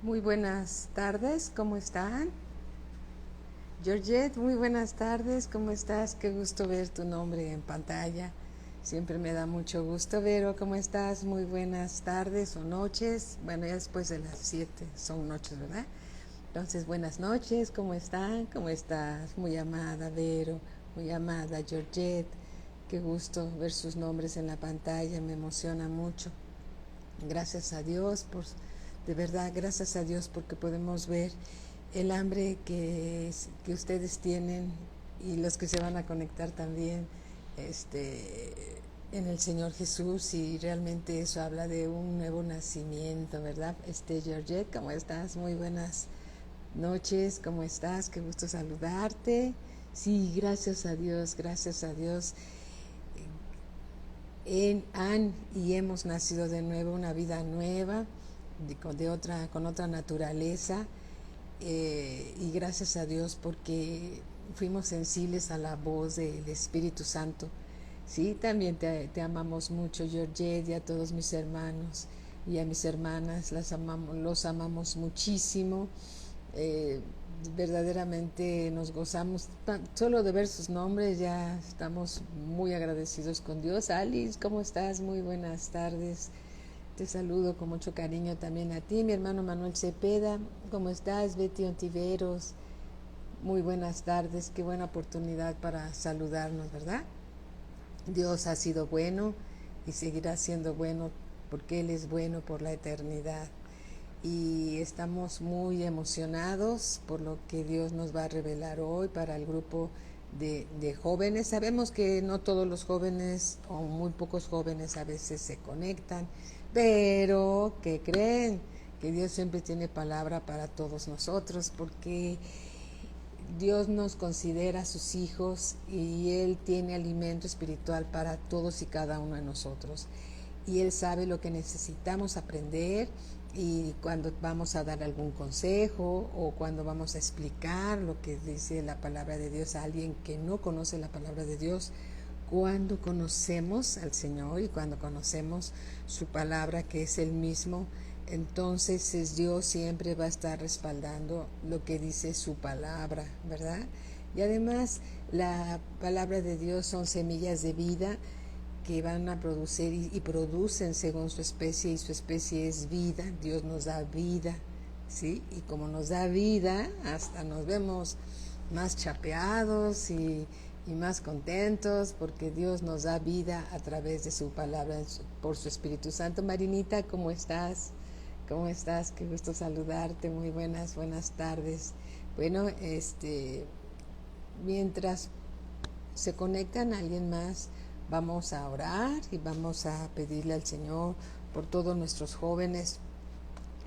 Muy buenas tardes, ¿cómo están? Georgette, muy buenas tardes, ¿cómo estás? Qué gusto ver tu nombre en pantalla. Siempre me da mucho gusto. Vero, ¿cómo estás? Muy buenas tardes o noches. Bueno, ya después de las 7 son noches, ¿verdad? Entonces, buenas noches, ¿cómo están? ¿Cómo estás? Muy amada Vero, muy amada Georgette. Qué gusto ver sus nombres en la pantalla, me emociona mucho. Gracias a Dios de verdad, gracias a Dios porque podemos ver el hambre que ustedes tienen y los que se van a conectar también en el Señor Jesús, y realmente eso habla de un nuevo nacimiento, ¿verdad? Georgette, ¿cómo estás? Muy buenas noches, ¿cómo estás? Qué gusto saludarte. Sí, gracias a Dios, gracias a Dios. Han y hemos nacido de nuevo, una vida nueva, con otra naturaleza, y gracias a Dios porque fuimos sensibles a la voz del Espíritu Santo. Sí, también te amamos mucho, Georgette, y a todos mis hermanos y a mis hermanas, los amamos muchísimo. eh, Verdaderamente nos gozamos solo de ver sus nombres, ya estamos muy agradecidos con Dios. Alice, ¿cómo estás? Muy buenas tardes. Te saludo con mucho cariño también a ti, mi hermano Manuel Cepeda. ¿Cómo estás? Betty Ontiveros, muy buenas tardes. Qué buena oportunidad para saludarnos, ¿verdad? Dios ha sido bueno y seguirá siendo bueno porque Él es bueno por la eternidad. Y estamos muy emocionados por lo que Dios nos va a revelar hoy para el grupo de jóvenes. Sabemos que no todos los jóvenes o muy pocos jóvenes a veces se conectan, pero ¿qué creen? Que Dios siempre tiene palabra para todos nosotros, porque Dios nos considera sus hijos y Él tiene alimento espiritual para todos y cada uno de nosotros. Y Él sabe lo que necesitamos aprender, y cuando vamos a dar algún consejo o cuando vamos a explicar lo que dice la palabra de Dios a alguien que no conoce la palabra de Dios, cuando conocemos al Señor y cuando conocemos su palabra, que es el mismo, entonces Dios siempre va a estar respaldando lo que dice su palabra, ¿verdad? Y además la palabra de Dios son semillas de vida que van a producir y producen según su especie, y su especie es vida. Dios nos da vida, ¿sí? Y como nos da vida, hasta nos vemos más chapeados y más contentos, porque Dios nos da vida a través de su palabra, por su Espíritu Santo. Marinita, ¿cómo estás? ¿Cómo estás? Qué gusto saludarte. Muy buenas tardes. Bueno, mientras se conectan a alguien más, vamos a orar y vamos a pedirle al Señor por todos nuestros jóvenes,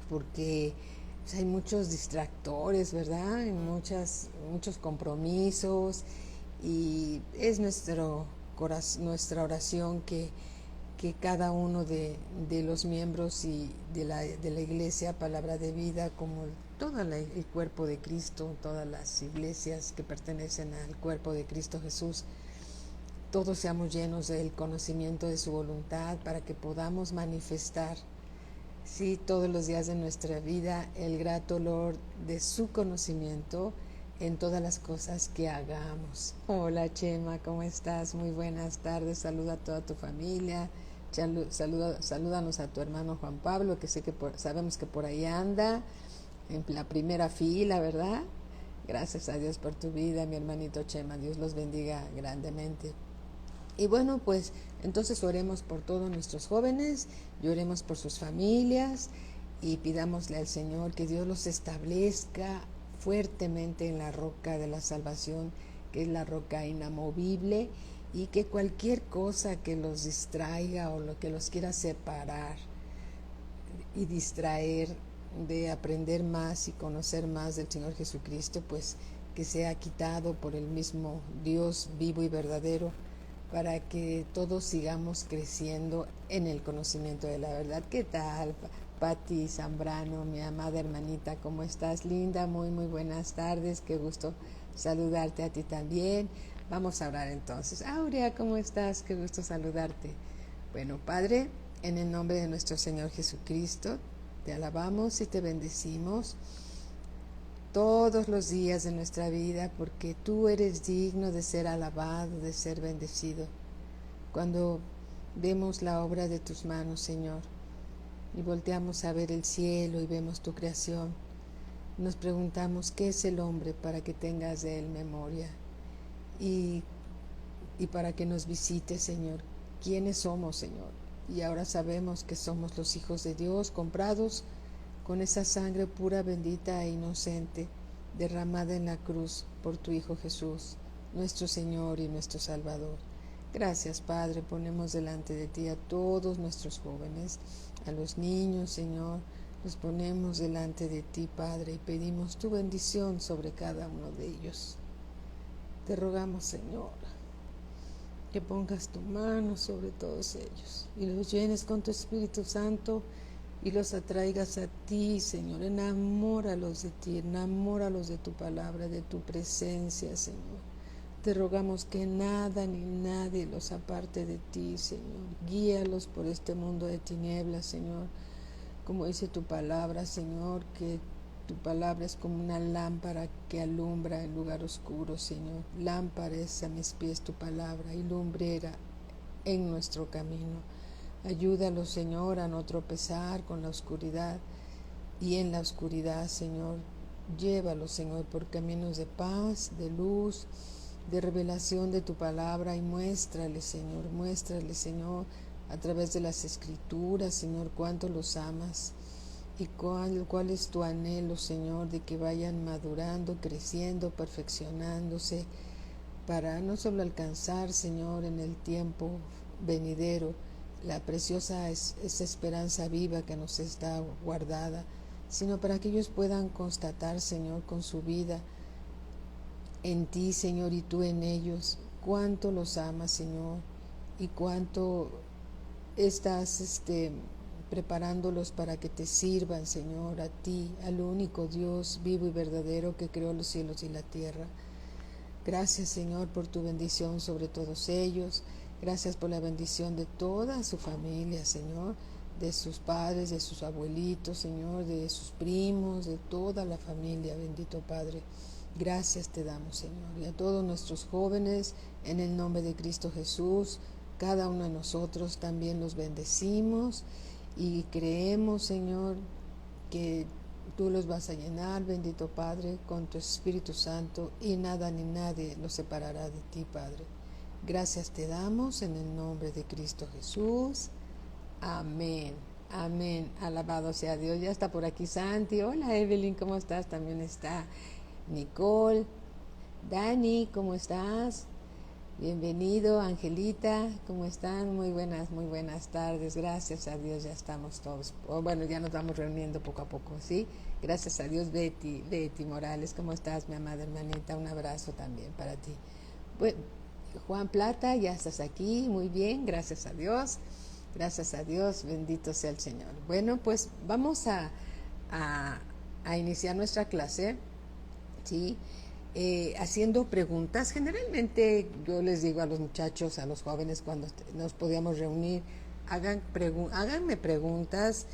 porque pues, hay muchos distractores, ¿verdad? Hay muchos compromisos, y es nuestra oración que cada uno de los miembros y de la iglesia Palabra de Vida, como todo el cuerpo de Cristo, todas las iglesias que pertenecen al cuerpo de Cristo Jesús, todos seamos llenos del conocimiento de su voluntad, para que podamos manifestar, sí, todos los días de nuestra vida, el grato olor de su conocimiento en todas las cosas que hagamos. Hola Chema, ¿cómo estás? Muy buenas tardes. Saluda a toda tu familia. Salúdanos a tu hermano Juan Pablo, que sabemos que por ahí anda en la primera fila, ¿verdad? Gracias a Dios por tu vida, mi hermanito Chema. Dios los bendiga grandemente. Y bueno, pues entonces oremos por todos nuestros jóvenes, y oremos por sus familias, y pidámosle al Señor que Dios los establezca fuertemente en la roca de la salvación, que es la roca inamovible, y que cualquier cosa que los distraiga o lo que los quiera separar y distraer de aprender más y conocer más del Señor Jesucristo, pues que sea quitado por el mismo Dios vivo y verdadero, para que todos sigamos creciendo en el conocimiento de la verdad. ¿Qué tal, Patti Zambrano, mi amada hermanita? ¿Cómo estás, linda? Muy buenas tardes. Qué gusto saludarte a ti también. Vamos a orar entonces. Aurea, ¿cómo estás? Qué gusto saludarte. Bueno, Padre, en el nombre de nuestro Señor Jesucristo, Te alabamos y te bendecimos todos los días de nuestra vida, porque tú eres digno de ser alabado, de ser bendecido. Cuando vemos la obra de tus manos, Señor, y volteamos a ver el cielo y vemos tu creación, nos preguntamos, ¿qué es el hombre para que tengas de él memoria? Y para que nos visites, Señor, ¿quiénes somos, Señor? Y ahora sabemos que somos los hijos de Dios, comprados con esa sangre pura, bendita e inocente, derramada en la cruz por tu Hijo Jesús, nuestro Señor y nuestro Salvador. Gracias, Padre, ponemos delante de ti a todos nuestros jóvenes, a los niños, Señor, los ponemos delante de ti, Padre, y pedimos tu bendición sobre cada uno de ellos. Te rogamos, Señor, que pongas tu mano sobre todos ellos y los llenes con tu Espíritu Santo y los atraigas a ti, Señor. Enamóralos de ti, enamóralos de tu palabra, de tu presencia, Señor. Te rogamos que nada ni nadie los aparte de ti, Señor. Guíalos por este mundo de tinieblas, Señor. Como dice tu palabra, Señor, que tu palabra es como una lámpara que alumbra en lugar oscuro, Señor. Lámpara es a mis pies tu palabra y lumbrera en nuestro camino. Ayúdalos, Señor, a no tropezar con la oscuridad y en la oscuridad, Señor. Llévalos, Señor, por caminos de paz, de luz, de revelación de tu palabra y muéstrales, Señor, a través de las Escrituras, Señor, cuánto los amas y cuál es tu anhelo, Señor, de que vayan madurando, creciendo, perfeccionándose, para no solo alcanzar, Señor, en el tiempo venidero, la preciosa esa esperanza viva que nos está guardada, sino para que ellos puedan constatar, Señor, con su vida en ti, Señor, y tú en ellos, cuánto los amas, Señor, y cuánto estás preparándolos para que te sirvan, Señor, a ti, al único Dios vivo y verdadero que creó los cielos y la tierra. Gracias, Señor, por tu bendición sobre todos ellos. Gracias por la bendición de toda su familia, Señor, de sus padres, de sus abuelitos, Señor, de sus primos, de toda la familia, bendito Padre. Gracias te damos, Señor, y a todos nuestros jóvenes, en el nombre de Cristo Jesús, cada uno de nosotros también los bendecimos y creemos, Señor, que tú los vas a llenar, bendito Padre, con tu Espíritu Santo y nada ni nadie los separará de ti, Padre. Gracias te damos en el nombre de Cristo Jesús. Amén. Amén. Alabado sea Dios. Ya está por aquí Santi. Hola Evelyn, ¿cómo estás? También está Nicole. Dani, ¿cómo estás? Bienvenido, Angelita, ¿cómo están? Muy buenas tardes. Gracias a Dios ya estamos todos. Bueno, ya nos vamos reuniendo poco a poco, ¿sí? Gracias a Dios, Betty Morales, ¿cómo estás, mi amada hermanita? Un abrazo también para ti. Bueno, Juan Plata, ya estás aquí, muy bien, gracias a Dios. Gracias a Dios, bendito sea el Señor. Bueno, pues vamos a iniciar nuestra clase, ¿sí? Haciendo preguntas. Generalmente yo les digo a los muchachos, a los jóvenes, cuando nos podíamos reunir, háganme preguntas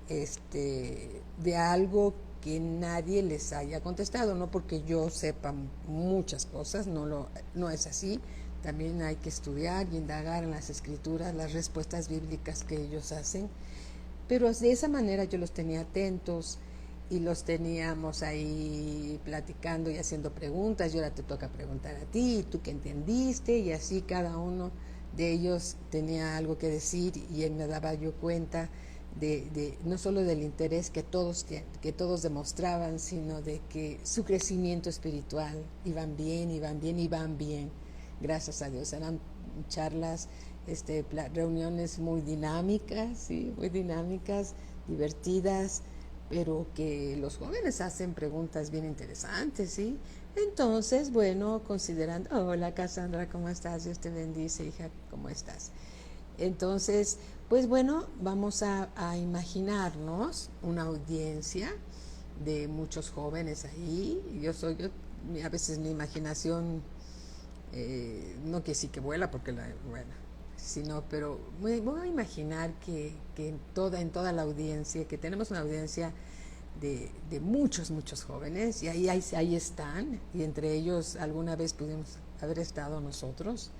de algo que nadie les haya contestado, no porque yo sepa muchas cosas, no es así. También hay que estudiar y indagar en las Escrituras las respuestas bíblicas que ellos hacen, pero de esa manera yo los tenía atentos y los teníamos ahí platicando y haciendo preguntas, y ahora te toca preguntar a ti, tú qué entendiste, y así cada uno de ellos tenía algo que decir y me daba yo cuenta de no solo del interés que todos demostraban, sino de que su crecimiento espiritual iban bien, gracias a Dios. Eran charlas, reuniones muy dinámicas, ¿sí? Muy dinámicas, divertidas, pero que los jóvenes hacen preguntas bien interesantes, ¿sí? Entonces, bueno, considerando, hola Cassandra, ¿cómo estás? Dios te bendice, hija, ¿cómo estás? Entonces, pues bueno, vamos a imaginarnos una audiencia de muchos jóvenes ahí. A veces mi imaginación no que sí que vuela, porque bueno, sino, pero voy a imaginar que en toda la audiencia, que tenemos una audiencia de muchos, muchos jóvenes, y ahí están, y entre ellos alguna vez pudimos haber estado nosotros.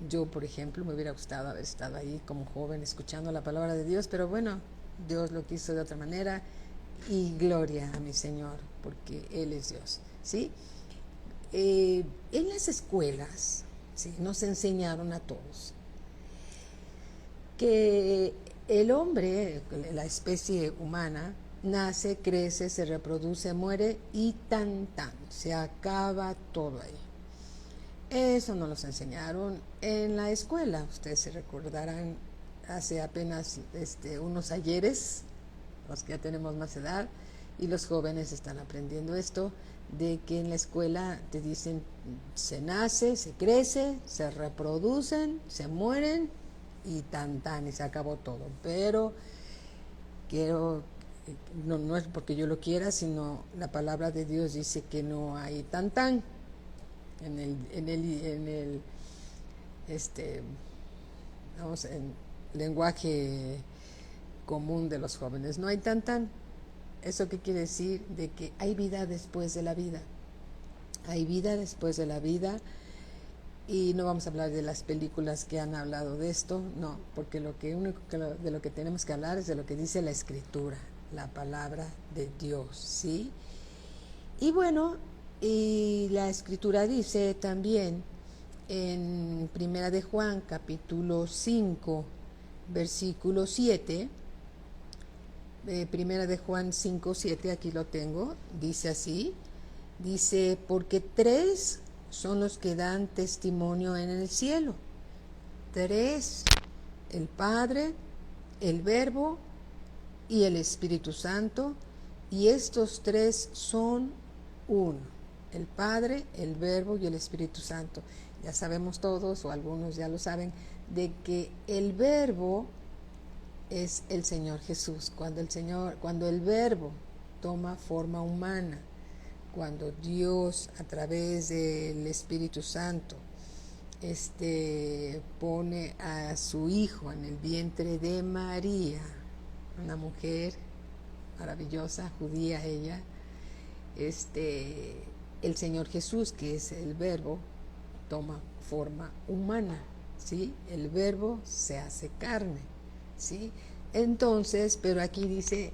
Yo, por ejemplo, me hubiera gustado haber estado ahí como joven escuchando la palabra de Dios, pero bueno, Dios lo quiso de otra manera, y gloria a mi Señor, porque Él es Dios, ¿sí? En las escuelas, ¿sí?, nos enseñaron a todos que el hombre, la especie humana, nace, crece, se reproduce, muere y tan, se acaba todo ahí. Eso nos los enseñaron en la escuela. Ustedes se recordarán hace apenas unos ayeres, los que ya tenemos más edad, y los jóvenes están aprendiendo esto, de que en la escuela te dicen se nace, se crece, se reproducen, se mueren y y se acabó todo. Pero no es porque yo lo quiera, sino la palabra de Dios dice que no hay en lenguaje común de los jóvenes. No hay ¿Eso qué quiere decir? De que hay vida después de la vida. Hay vida después de la vida. Y no vamos a hablar de las películas que han hablado de esto, no, porque de lo que tenemos que hablar es de lo que dice la Escritura, la palabra de Dios, ¿sí? Y bueno, y la Escritura dice también en Primera de Juan, capítulo 5, versículo 7, Primera de Juan 5, 7, aquí lo tengo, dice así, dice, porque 3 son los que dan testimonio en el cielo. 3, el Padre, el Verbo y el Espíritu Santo, y estos 3 son uno, el Padre, el Verbo y el Espíritu Santo. Ya sabemos todos, o algunos ya lo saben, de que el Verbo es el Señor Jesús. Cuando el Verbo toma forma humana, cuando Dios a través del Espíritu Santo pone a su Hijo en el vientre de María, una mujer maravillosa, judía ella, el Señor Jesús, que es el Verbo, toma forma humana, ¿sí? El Verbo se hace carne, ¿sí? Entonces, pero aquí dice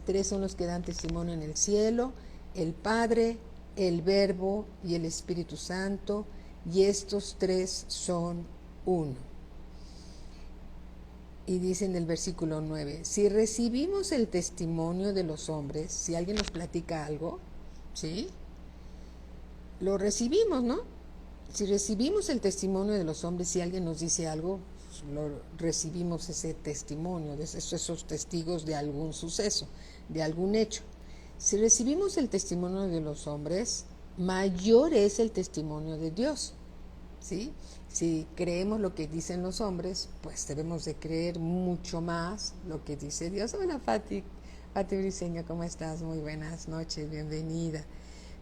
3 son los que dan testimonio en el cielo, el Padre, el Verbo y el Espíritu Santo, y estos 3 son uno. Y dice en el versículo 9, si recibimos el testimonio de los hombres, si alguien nos platica algo, ¿sí?, lo recibimos, ¿no? Si recibimos el testimonio de los hombres, si alguien nos dice algo, recibimos ese testimonio, esos testigos de algún suceso, de algún hecho. Si recibimos el testimonio de los hombres, mayor es el testimonio de Dios, ¿sí? Si creemos lo que dicen los hombres, pues debemos de creer mucho más lo que dice Dios. Hola Fati Briceño, ¿cómo estás? Muy buenas noches, bienvenida.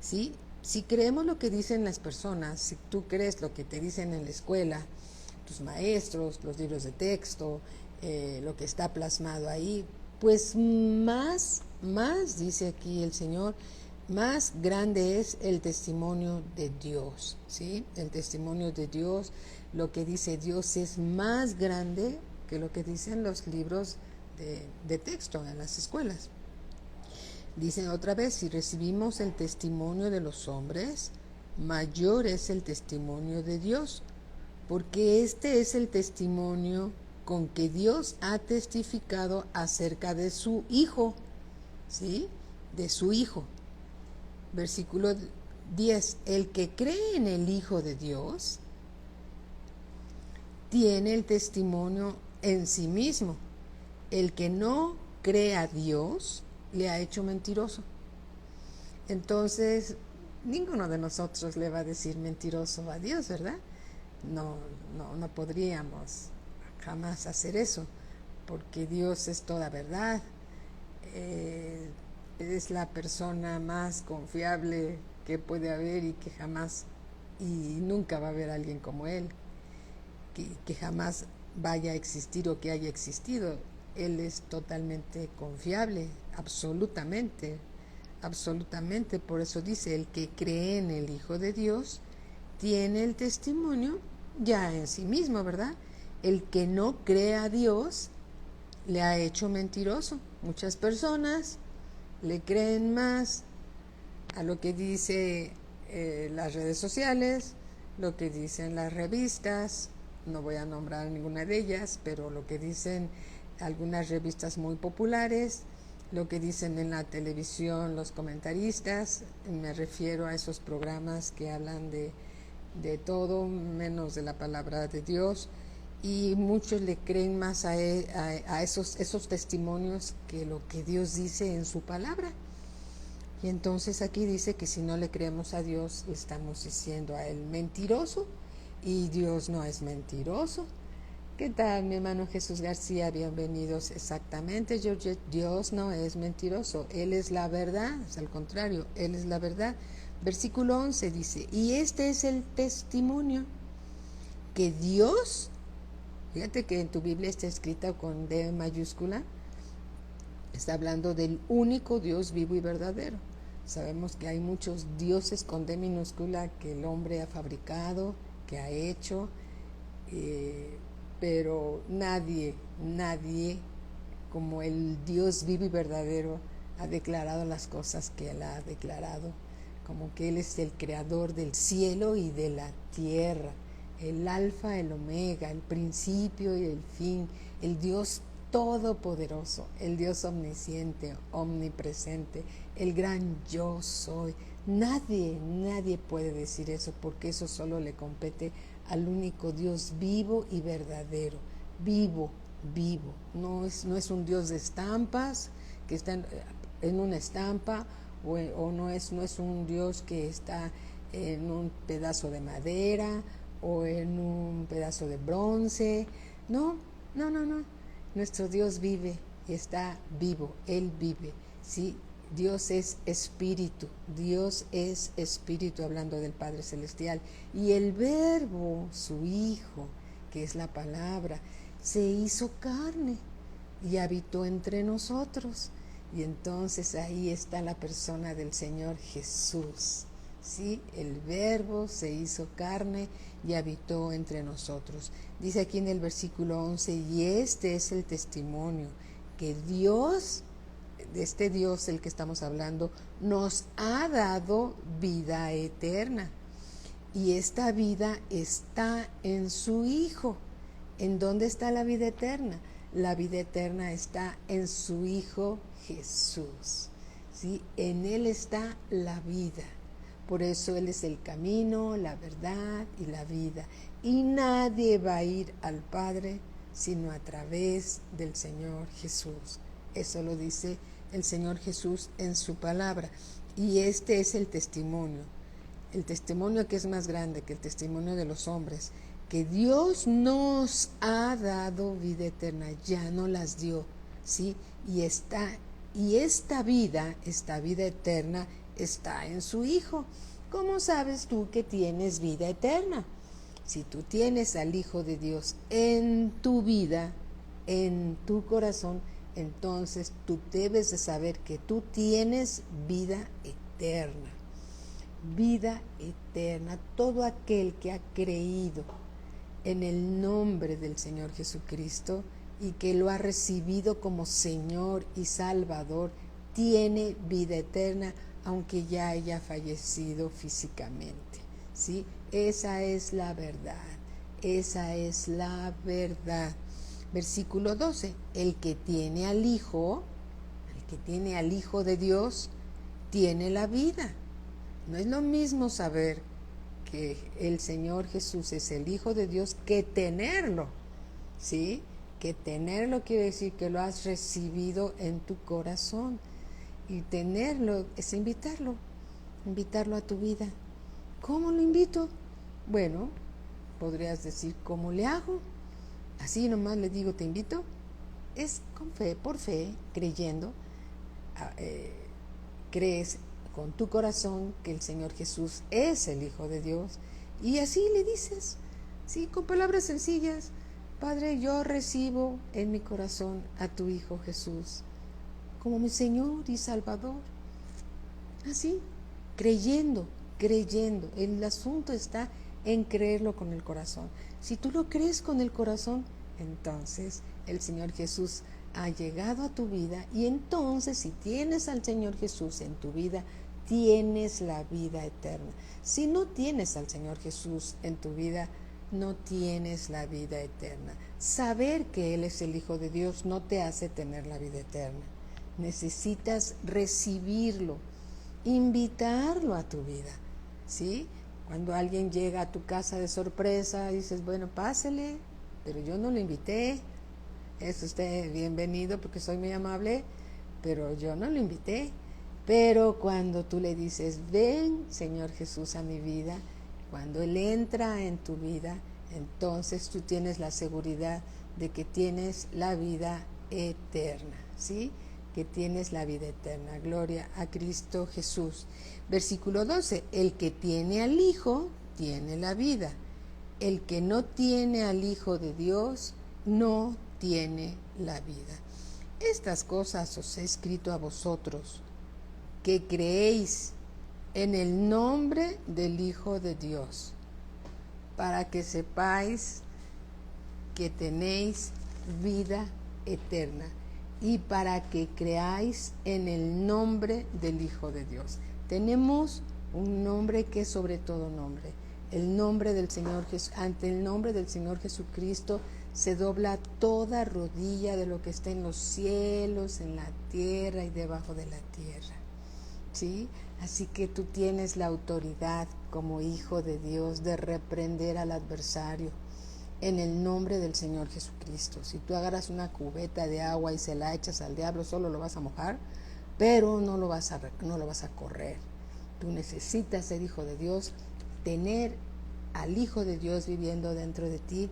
¿Sí? Si creemos lo que dicen las personas, si tú crees lo que te dicen en la escuela, tus maestros, los libros de texto, lo que está plasmado ahí, pues más, dice aquí el Señor, más grande es el testimonio de Dios, ¿sí? El testimonio de Dios, lo que dice Dios es más grande que lo que dicen los libros de texto en las escuelas. Dicen otra vez, si recibimos el testimonio de los hombres, mayor es el testimonio de Dios, porque este es el testimonio con que Dios ha testificado acerca de su Hijo, ¿sí? De su Hijo. Versículo 10, el que cree en el Hijo de Dios tiene el testimonio en sí mismo. El que no cree a Dios le ha hecho mentiroso. Entonces, ninguno de nosotros le va a decir mentiroso a Dios, ¿verdad? No podríamos jamás hacer eso, porque Dios es toda verdad. Es la persona más confiable que puede haber y que jamás y nunca va a haber alguien como Él, que jamás vaya a existir o que haya existido. Él es totalmente confiable, absolutamente, absolutamente. Por eso dice, el que cree en el Hijo de Dios tiene el testimonio ya en sí mismo, ¿verdad? El que no cree a Dios le ha hecho mentiroso. Muchas personas le creen más a lo que dice las redes sociales, lo que dicen las revistas, no voy a nombrar ninguna de ellas, pero lo que dicen algunas revistas muy populares, lo que dicen en la televisión los comentaristas, me refiero a esos programas que hablan de todo menos de la palabra de Dios, y muchos le creen más a esos testimonios que lo que Dios dice en su palabra. Y entonces aquí dice que si no le creemos a Dios, le estamos diciendo a él mentiroso, y Dios no es mentiroso. ¿Qué tal, mi hermano Jesús García? Bienvenidos. Exactamente, Georgette, Dios no es mentiroso, Él es la verdad, es al contrario, Él es la verdad. Versículo 11 dice, y este es el testimonio, que Dios, fíjate que en tu Biblia está escrita con D mayúscula, está hablando del único Dios vivo y verdadero. Sabemos que hay muchos dioses con D minúscula que el hombre ha fabricado, que ha hecho, pero nadie como el Dios vivo y verdadero ha declarado las cosas que Él ha declarado, como que Él es el creador del cielo y de la tierra, el alfa, el omega, el principio y el fin, el Dios todopoderoso, el Dios omnisciente, omnipresente, el gran yo soy. Nadie puede decir eso, porque eso solo le compete al único Dios vivo y verdadero, vivo, no es un Dios de estampas, que está en una estampa, o no es un Dios que está en un pedazo de madera o en un pedazo de bronce. No. Nuestro Dios vive y está vivo, Él vive, ¿sí? Dios es espíritu, hablando del Padre Celestial. Y el Verbo, su Hijo, que es la palabra, se hizo carne y habitó entre nosotros. Y entonces ahí está la persona del Señor Jesús, ¿sí? El Verbo se hizo carne y habitó entre nosotros. Dice aquí en el versículo 11, y este es el testimonio, que Dios, de este Dios el que estamos hablando, nos ha dado vida eterna. Y esta vida está en su Hijo. ¿En dónde está la vida eterna? La vida eterna está en su Hijo Jesús, ¿sí? En Él está la vida. Por eso Él es el camino, la verdad y la vida. Y nadie va a ir al Padre sino a través del Señor Jesús. Eso lo dice el Señor Jesús en su palabra. Y este es el testimonio que es más grande que el testimonio de los hombres, que Dios nos ha dado vida eterna, ya no las dio, ¿sí? Y esta vida eterna está en su Hijo. ¿Cómo sabes tú que tienes vida eterna? Si tú tienes al Hijo de Dios en tu vida, en tu corazón, entonces tú debes de saber que tú tienes vida eterna. Vida eterna. Todo aquel que ha creído en el nombre del Señor Jesucristo y que lo ha recibido como Señor y Salvador, tiene vida eterna, aunque ya haya fallecido físicamente, ¿sí? Esa es la verdad, Versículo 12, el que tiene al Hijo de Dios, tiene la vida. No es lo mismo saber que el Señor Jesús es el Hijo de Dios que tenerlo, ¿sí? Que tenerlo quiere decir que lo has recibido en tu corazón. Y tenerlo es invitarlo a tu vida. ¿Cómo lo invito? Bueno, podrías decir, ¿cómo le hago? Así nomás le digo, te invito. Es con fe, por fe, creyendo. Crees con tu corazón que el Señor Jesús es el Hijo de Dios, y así le dices, Sí, con palabras sencillas. Padre, yo recibo en mi corazón a tu Hijo Jesús como mi Señor y Salvador. Así, creyendo, creyendo. El asunto está en creerlo con el corazón. Si tú lo crees con el corazón, entonces el Señor Jesús ha llegado a tu vida, y entonces si tienes al Señor Jesús en tu vida, tienes la vida eterna. Si no tienes al Señor Jesús en tu vida, no tienes la vida eterna. Saber que Él es el Hijo de Dios no te hace tener la vida eterna. Necesitas recibirlo, invitarlo a tu vida, ¿sí? Cuando alguien llega a tu casa de sorpresa, dices, bueno, pásele, pero yo no lo invité. Es usted bienvenido porque soy muy amable, pero yo no lo invité. Pero cuando tú le dices, ven, Señor Jesús, a mi vida, cuando Él entra en tu vida, entonces tú tienes la seguridad de que tienes la vida eterna, ¿sí? Que tienes la vida eterna. Gloria a Cristo Jesús. Versículo 12, el que tiene al Hijo, tiene la vida. El que no tiene al Hijo de Dios, no tiene la vida. Estas cosas os he escrito a vosotros, que creéis en el nombre del Hijo de Dios, para que sepáis que tenéis vida eterna, y para que creáis en el nombre del Hijo de Dios. Tenemos un nombre que es sobre todo nombre, el nombre del Señor Jesús. Ante el nombre del Señor Jesucristo se dobla toda rodilla de lo que está en los cielos, en la tierra y debajo de la tierra, ¿sí? Así que tú tienes la autoridad como hijo de Dios de reprender al adversario en el nombre del Señor Jesucristo. Si tú agarras una cubeta de agua y se la echas al diablo, solo lo vas a mojar, pero no lo vas a correr. Tú necesitas ser hijo de Dios, tener al Hijo de Dios viviendo dentro de ti,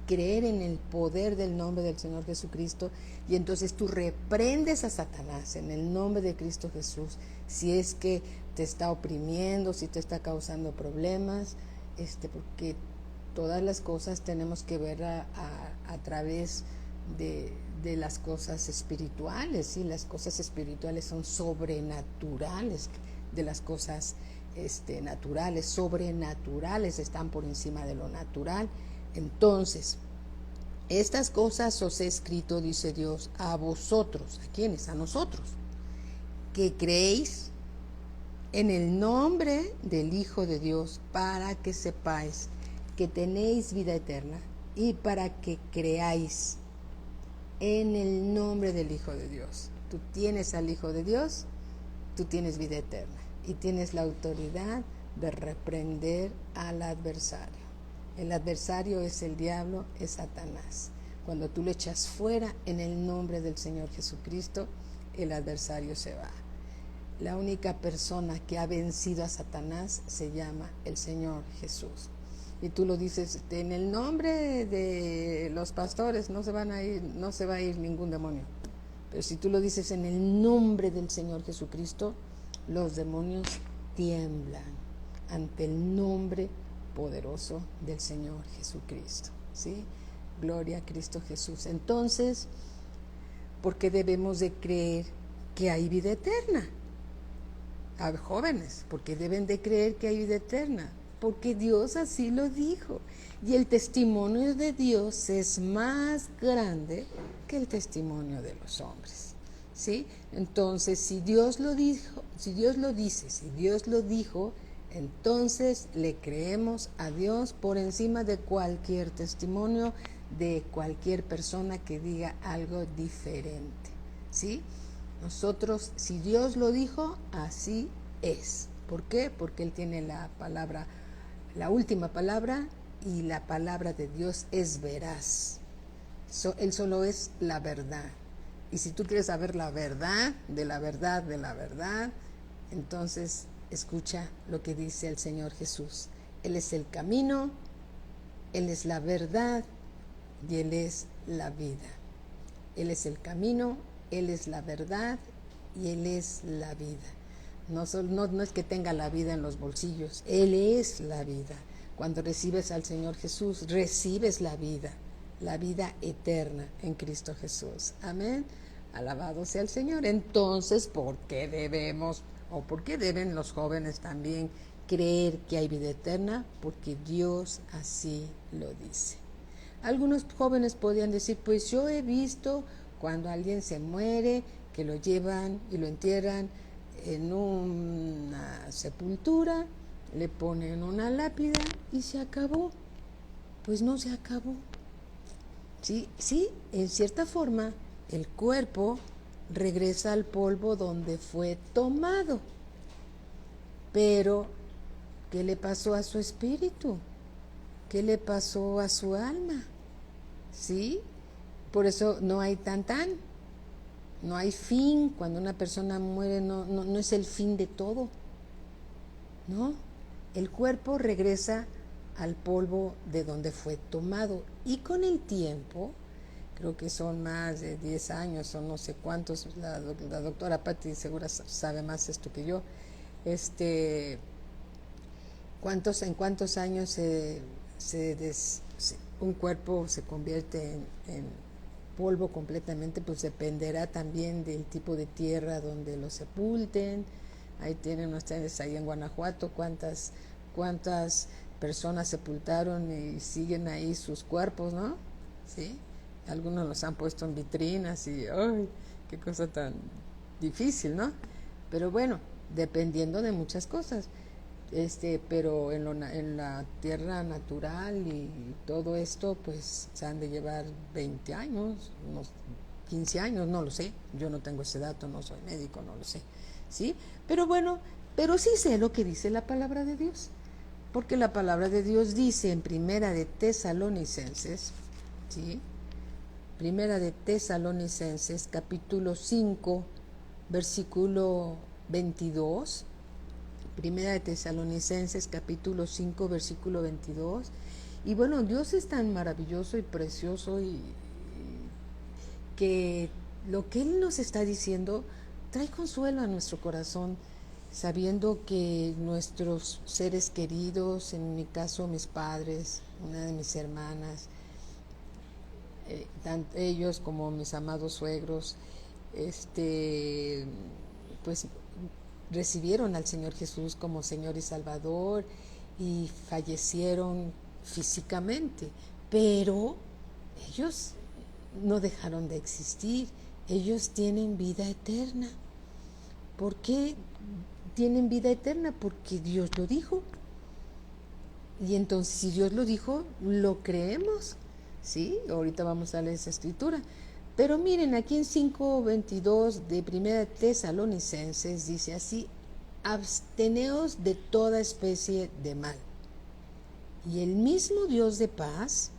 creer en el poder del nombre del Señor Jesucristo, y entonces tú reprendes a Satanás en el nombre de Cristo Jesús. Si es que te está oprimiendo, si te está causando problemas, porque todas las cosas tenemos que ver a través de las cosas espirituales, ¿sí? Las cosas espirituales son sobrenaturales de las cosas naturales, sobrenaturales, están por encima de lo natural. Entonces, estas cosas os he escrito, dice Dios, a vosotros. ¿A quiénes? A nosotros, que creéis en el nombre del Hijo de Dios, para que sepáis que tenéis vida eterna, y para que creáis en el nombre del Hijo de Dios. Tú tienes al Hijo de Dios, tú tienes vida eterna, y tienes la autoridad de reprender al adversario. El adversario es el diablo, es Satanás. Cuando tú lo echas fuera en el nombre del Señor Jesucristo, el adversario se va. La única persona que ha vencido a Satanás se llama el Señor Jesús. Y tú lo dices, en el nombre de los pastores no se va a ir ningún demonio. Pero si tú lo dices en el nombre del Señor Jesucristo, los demonios tiemblan ante el nombre poderoso del Señor Jesucristo, ¿sí? Gloria a Cristo Jesús. Entonces, ¿por qué debemos de creer que hay vida eterna? A jóvenes, porque deben de creer que hay vida eterna, porque Dios así lo dijo, y el testimonio de Dios es más grande que el testimonio de los hombres, ¿sí? Entonces, si Dios lo dijo, si Dios lo dice, si Dios lo dijo, entonces le creemos a Dios por encima de cualquier testimonio de cualquier persona que diga algo diferente, ¿sí? Nosotros, si Dios lo dijo, así es. ¿Por qué? Porque Él tiene la palabra, la última palabra, y la palabra de Dios es veraz. Él solo es la verdad. Y si tú quieres saber la verdad, de la verdad, de la verdad, entonces escucha lo que dice el Señor Jesús. Él es el camino, Él es la verdad y Él es la vida. Él es el camino, Él es la verdad y Él es la vida. No es que tenga la vida en los bolsillos, Él es la vida. Cuando recibes al Señor Jesús, recibes la vida eterna en Cristo Jesús. Amén. Alabado sea el Señor. Entonces, ¿por qué debemos, o por qué deben los jóvenes también creer que hay vida eterna? Porque Dios así lo dice. Algunos jóvenes podrían decir, pues yo he visto cuando alguien se muere, que lo llevan y lo entierran en una sepultura, le ponen una lápida y se acabó. Pues no se acabó. Sí, en cierta forma, el cuerpo regresa al polvo donde fue tomado. Pero, ¿qué le pasó a su espíritu? ¿Qué le pasó a su alma? ¿Sí? Por eso no hay no hay fin. Cuando una persona muere no es el fin de todo, ¿no? El cuerpo regresa al polvo de donde fue tomado, y con el tiempo, creo que son más de 10 años o no sé cuántos, la doctora Patti segura sabe más esto que yo, en cuántos años un cuerpo se convierte en polvo completamente, pues dependerá también del tipo de tierra donde lo sepulten. Ahí tienen ustedes, ahí en Guanajuato, cuántas personas sepultaron y siguen ahí sus cuerpos, ¿no? ¿Sí? Algunos los han puesto en vitrinas y ¡ay! Qué cosa tan difícil, ¿no? Pero bueno, dependiendo de muchas cosas. Pero en la tierra natural y todo esto, pues se han de llevar 20 años, unos 15 años, no lo sé. Yo no tengo ese dato, no soy médico, no lo sé. ¿Sí? Pero bueno, pero sí sé lo que dice la palabra de Dios. Porque la palabra de Dios dice en Primera de Tesalonicenses, ¿sí? Primera de Tesalonicenses, capítulo 5, versículo 22. Primera de Tesalonicenses, capítulo 5, versículo 22. Y bueno, Dios es tan maravilloso y precioso y que lo que Él nos está diciendo trae consuelo a nuestro corazón, sabiendo que nuestros seres queridos, en mi caso mis padres, una de mis hermanas, tanto ellos como mis amados suegros, pues recibieron al Señor Jesús como Señor y Salvador y fallecieron físicamente, pero ellos no dejaron de existir, ellos tienen vida eterna. ¿Por qué tienen vida eterna? Porque Dios lo dijo. Y entonces, si Dios lo dijo, lo creemos. ¿Sí? Ahorita vamos a leer esa escritura. Pero miren, aquí en 5:22 de Primera Tesalonicenses dice así: absteneos de toda especie de mal. Y el mismo Dios de paz,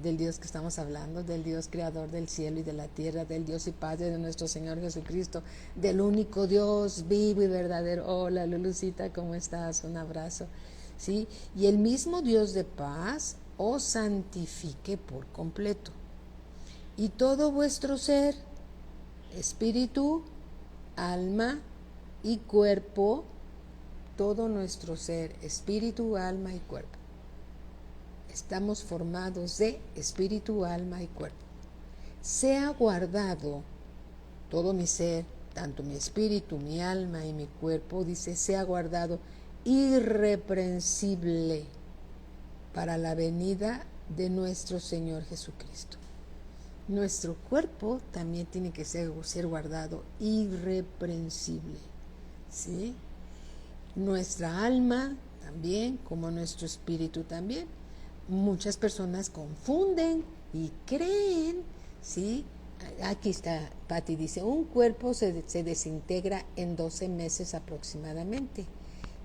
del Dios que estamos hablando, del Dios creador del cielo y de la tierra, del Dios y Padre de nuestro Señor Jesucristo, del único Dios vivo y verdadero. Hola Lulucita, ¿cómo estás? Un abrazo. ¿Sí? Y el mismo Dios de paz os santifique por completo. Y todo vuestro ser, espíritu, alma y cuerpo, todo nuestro ser, espíritu, alma y cuerpo. Estamos formados de espíritu, alma y cuerpo. Sea guardado todo mi ser, tanto mi espíritu, mi alma y mi cuerpo, dice, sea guardado irreprensible para la venida de nuestro Señor Jesucristo. Nuestro cuerpo también tiene que ser guardado irreprensible, ¿sí? Nuestra alma también, como nuestro espíritu también. Muchas personas confunden y creen, ¿sí? Aquí está, Patti dice, un cuerpo se desintegra en 12 meses aproximadamente,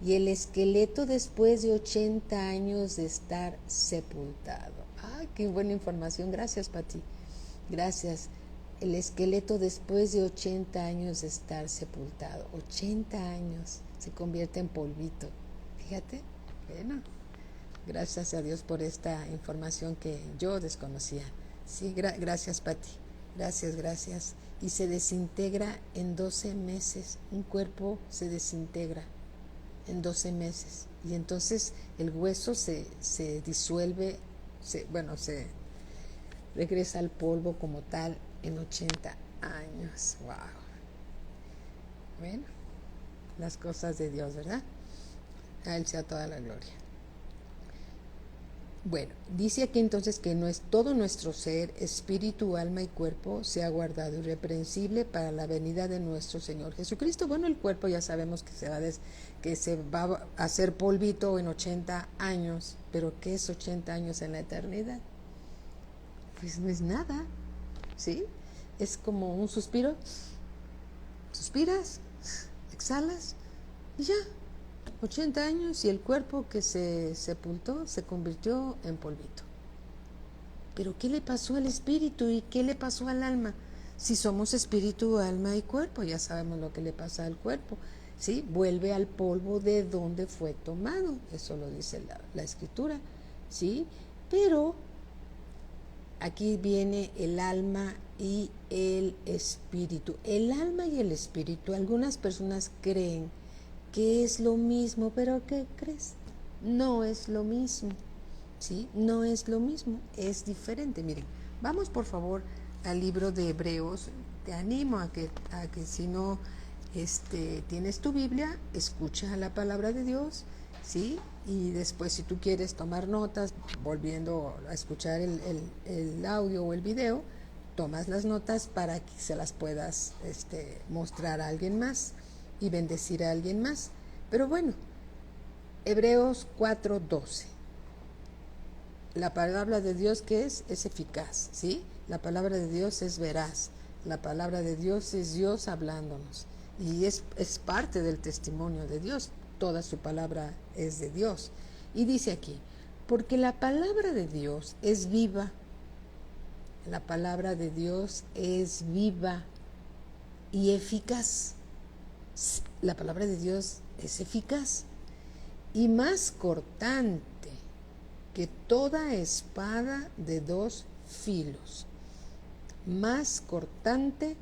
y el esqueleto después de 80 años de estar sepultado. ¡Ay, qué buena información! Gracias, Patti. Gracias. El esqueleto después de 80 años de estar sepultado. 80 años se convierte en polvito. Fíjate. Bueno, gracias a Dios por esta información que yo desconocía. Sí, gracias, Patti. Gracias. Y se desintegra en 12 meses. Un cuerpo se desintegra en 12 meses. y entonces el hueso se disuelve, se regresa al polvo como tal en 80 años. Wow. Bueno, las cosas de Dios, ¿verdad? A Él sea toda la gloria. Bueno, dice aquí entonces que no es todo nuestro ser, espíritu, alma y cuerpo sea guardado irreprensible para la venida de nuestro Señor Jesucristo. Bueno, el cuerpo ya sabemos que se va a hacer polvito en 80 años, pero ¿qué es 80 años en la eternidad? Pues no es nada, ¿sí? Es como un suspiro, suspiras, exhalas y ya. 80 años y el cuerpo que se sepultó se convirtió en polvito. Pero ¿qué le pasó al espíritu y qué le pasó al alma? Si somos espíritu, alma y cuerpo, ya sabemos lo que le pasa al cuerpo, ¿sí? Vuelve al polvo de donde fue tomado, eso lo dice la escritura, ¿sí? Pero aquí viene el alma y el espíritu. El alma y el espíritu, algunas personas creen que es lo mismo, pero ¿qué crees? No es lo mismo, ¿sí? No es lo mismo, es diferente. Miren, vamos por favor al libro de Hebreos. Te animo a que si no tienes tu Biblia, escucha la palabra de Dios, ¿sí? Y después, si tú quieres tomar notas, volviendo a escuchar el audio o el video, tomas las notas para que se las puedas mostrar a alguien más y bendecir a alguien más. Pero bueno, Hebreos 4:12. La palabra de Dios, ¿qué es? Es eficaz, ¿sí? La palabra de Dios es veraz. La palabra de Dios es Dios hablándonos. Y es parte del testimonio de Dios. Toda su palabra es de Dios. Y dice aquí, porque la palabra de Dios es viva. La palabra de Dios es viva y eficaz. La palabra de Dios es eficaz y más cortante que toda espada de 2 filos. Más cortante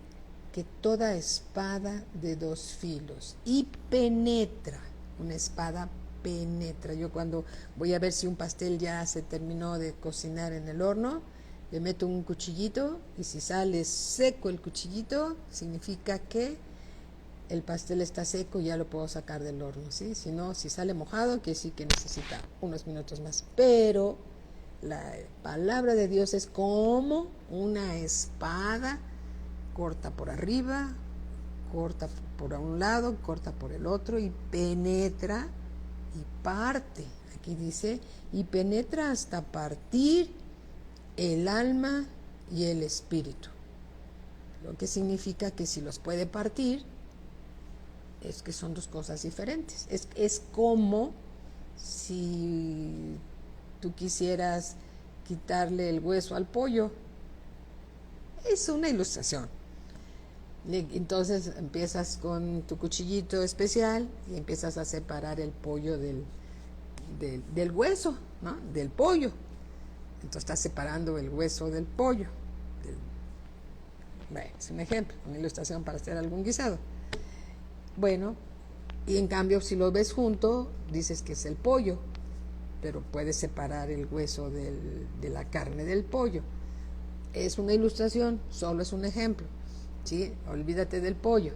que toda espada de 2 filos. Y penetra. Una espada penetra. Yo cuando voy a ver si un pastel ya se terminó de cocinar en el horno, le meto un cuchillito y si sale seco el cuchillito, significa que el pastel está seco y ya lo puedo sacar del horno, ¿sí? Si no, si sale mojado, quiere decir que necesita unos minutos más. Pero la palabra de Dios es como una espada, corta por arriba, corta por un lado, corta por el otro y penetra y parte. Aquí dice, y penetra hasta partir el alma y el espíritu. Lo que significa que si los puede partir, es que son 2 cosas diferentes. Es como si tú quisieras quitarle el hueso al pollo. Es una ilustración. Entonces empiezas con tu cuchillito especial y empiezas a separar el pollo del hueso, ¿no? Del pollo. Entonces estás separando el hueso del pollo. Bueno, es un ejemplo, una ilustración para hacer algún guisado. Bueno, y en cambio si lo ves junto, dices que es el pollo, pero puedes separar el hueso de la carne del pollo. Es una ilustración, solo es un ejemplo, ¿sí? Olvídate del pollo.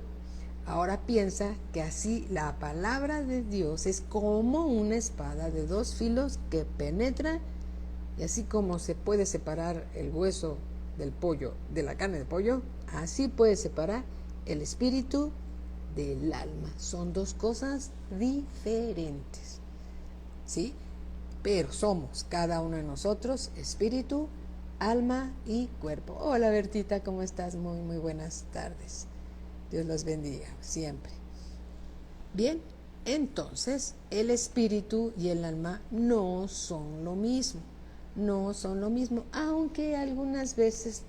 Ahora piensa que así la palabra de Dios es como una espada de 2 filos que penetra, y así como se puede separar el hueso del pollo de la carne del pollo, así puede separar el espíritu del alma. Son 2 cosas diferentes, ¿sí? Pero somos cada uno de nosotros espíritu, alma y cuerpo. Hola Bertita, ¿cómo estás? Muy, muy buenas tardes. Dios los bendiga siempre. Bien, entonces el espíritu y el alma no son lo mismo. No son lo mismo, aunque algunas veces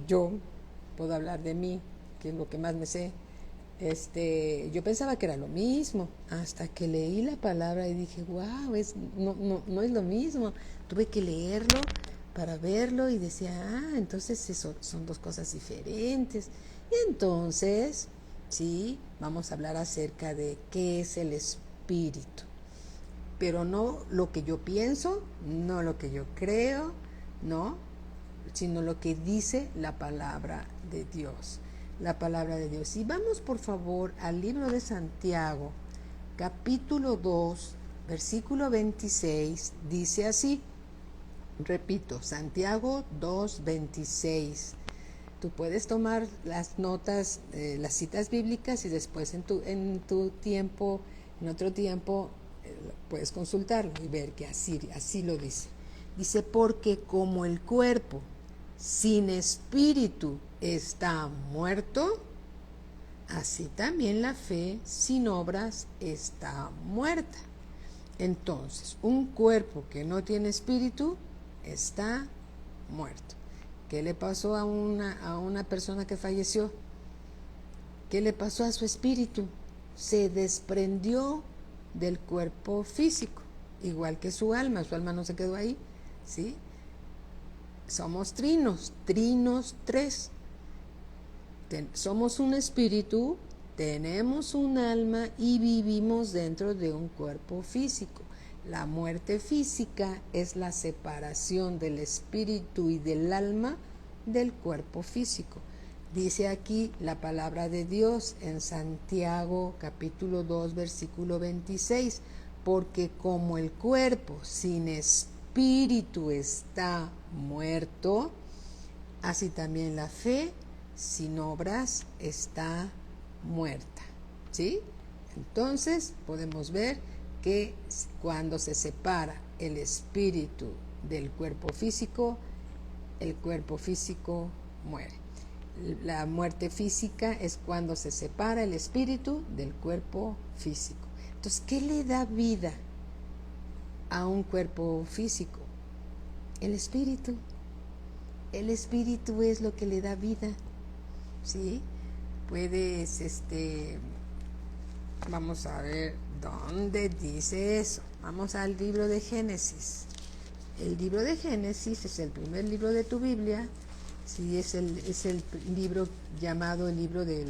yo puedo hablar de mí, que es lo que más me sé. Yo pensaba que era lo mismo hasta que leí la palabra y dije, wow, no es lo mismo. Tuve que leerlo para verlo y decía, entonces eso son 2 cosas diferentes. Y entonces, sí, vamos a hablar acerca de qué es el espíritu. pero no lo que yo pienso, no lo que yo creo, no, sino lo que dice la palabra de Dios. La palabra de Dios. Y vamos por favor al libro de Santiago, capítulo 2, versículo 26, dice así, repito, Santiago 2, 26. Tú puedes tomar las notas, las citas bíblicas y después en tu tiempo, en otro tiempo, puedes consultarlo y ver que así lo dice. Dice, porque como el cuerpo sin espíritu está muerto, así también la fe sin obras está muerta. Entonces, un cuerpo que no tiene espíritu está muerto. ¿Qué le pasó a una persona que falleció? ¿Qué le pasó a su espíritu? Se desprendió del cuerpo físico, igual que su alma no se quedó ahí, ¿sí? Somos trinos tres. Somos un espíritu, tenemos un alma y vivimos dentro de un cuerpo físico. La muerte física es la separación del espíritu y del alma del cuerpo físico. Dice aquí la palabra de Dios en Santiago capítulo 2 versículo 26, porque como el cuerpo sin espíritu está muerto, así también la fe sin obras está muerta. ¿Sí? Entonces podemos ver que cuando se separa el espíritu del cuerpo físico, el cuerpo físico muere. La muerte física es cuando se separa el espíritu del cuerpo físico. Entonces, ¿qué le da vida a un cuerpo físico? El espíritu. El espíritu es lo que le da vida. ¿Sí? Puedes, vamos a ver dónde dice eso. Vamos al libro de Génesis. El libro de Génesis es el primer libro de tu Biblia. Sí, es el libro llamado el libro de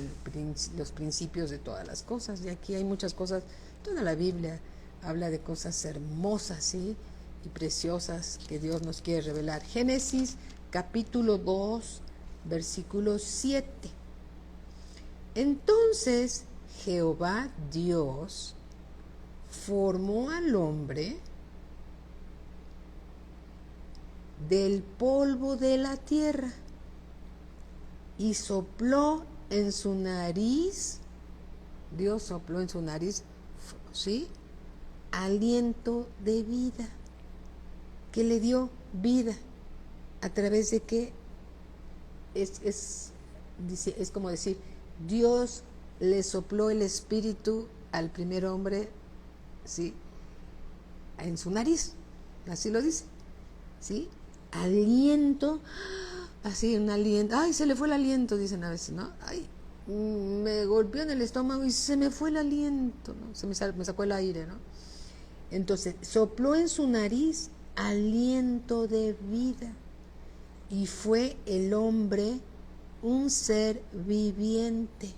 los principios de todas las cosas. Y aquí hay muchas cosas. Toda la Biblia habla de cosas hermosas, ¿sí? Y preciosas que Dios nos quiere revelar. Génesis capítulo 2, versículo 7. Entonces Jehová Dios formó al hombre del polvo de la tierra y sopló en su nariz, Dios sopló en su nariz, ¿sí? Aliento de vida. ¿Qué le dio vida? ¿A través de qué? Es como decir, Dios le sopló el espíritu al primer hombre, ¿sí? En su nariz, así lo dice, ¿sí? Aliento, así un aliento, ay, se le fue el aliento, dicen a veces, ¿no? Ay, me golpeó en el estómago y se me fue el aliento, ¿no? Me sacó el aire, ¿no? Entonces, sopló en su nariz aliento de vida y fue el hombre un ser viviente.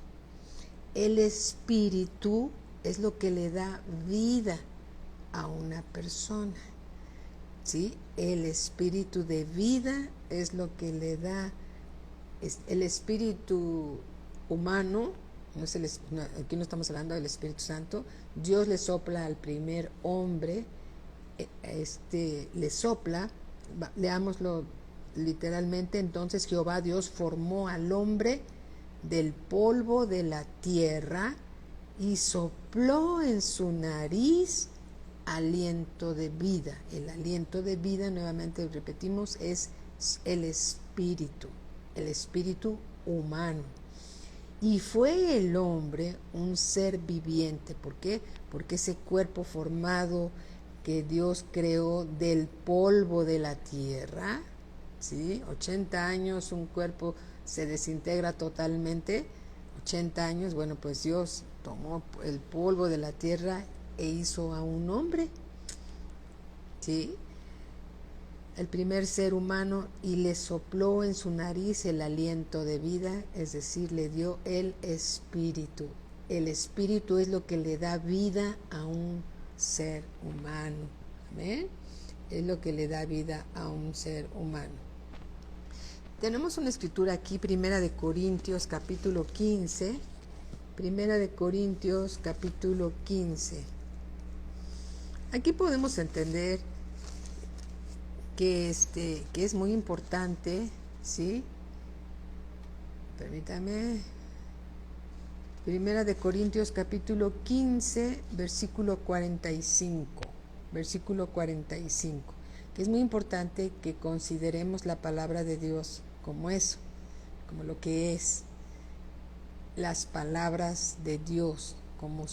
El espíritu es lo que le da vida a una persona, ¿sí? El espíritu de vida es lo que le da, el espíritu humano, aquí no estamos hablando del Espíritu Santo. Dios le sopla al primer hombre, le sopla, leámoslo literalmente. Entonces Jehová Dios formó al hombre del polvo de la tierra y sopló en su nariz aliento de vida. El aliento de vida, nuevamente repetimos, es el espíritu humano. Y fue el hombre un ser viviente. ¿Por qué? Porque ese cuerpo formado que Dios creó del polvo de la tierra, ¿sí? 80 años, un cuerpo se desintegra totalmente. 80 años, bueno, pues Dios tomó el polvo de la tierra e hizo a un hombre, ¿sí? El primer ser humano, y le sopló en su nariz el aliento de vida, es decir, le dio el espíritu. El espíritu es lo que le da vida a un ser humano. Amén. Es lo que le da vida a un ser humano. Tenemos una escritura aquí, Primera de Corintios, capítulo 15. Primera de Corintios, capítulo 15. Aquí podemos entender que es muy importante, ¿sí? Permítame. Primera de Corintios, capítulo 15, versículo 45. Versículo 45. Que es muy importante que consideremos la palabra de Dios como eso, como lo que es. Las palabras de Dios, como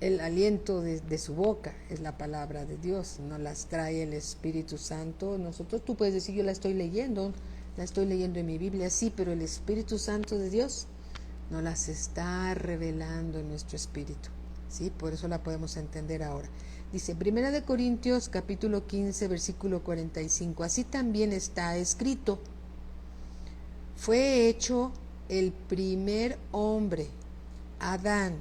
el aliento de su boca es la palabra de Dios, no las trae el Espíritu Santo. Tú puedes decir, yo la estoy leyendo en mi Biblia, sí, pero el Espíritu Santo de Dios nos las está revelando en nuestro espíritu, ¿sí? Por eso la podemos entender ahora. Dice, Primera de Corintios, capítulo 15, versículo 45, así también está escrito, fue hecho el primer hombre, Adán,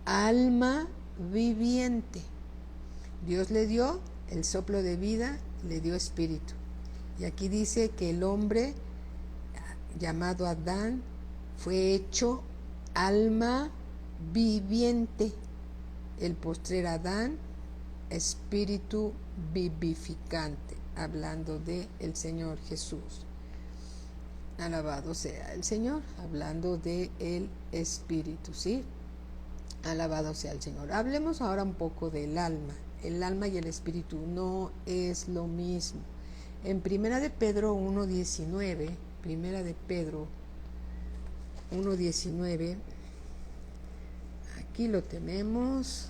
alma viviente. Dios le dio el soplo de vida, le dio espíritu. Y aquí dice que el hombre llamado Adán fue hecho alma viviente. El postrer Adán, espíritu vivificante, hablando de el Señor Jesús. Alabado sea el Señor, hablando de el espíritu, ¿sí? Alabado sea el Señor. Hablemos ahora un poco del alma. El alma y el espíritu no es lo mismo. En Primera de Pedro 1:19, Primera de Pedro 1:19, aquí lo tenemos,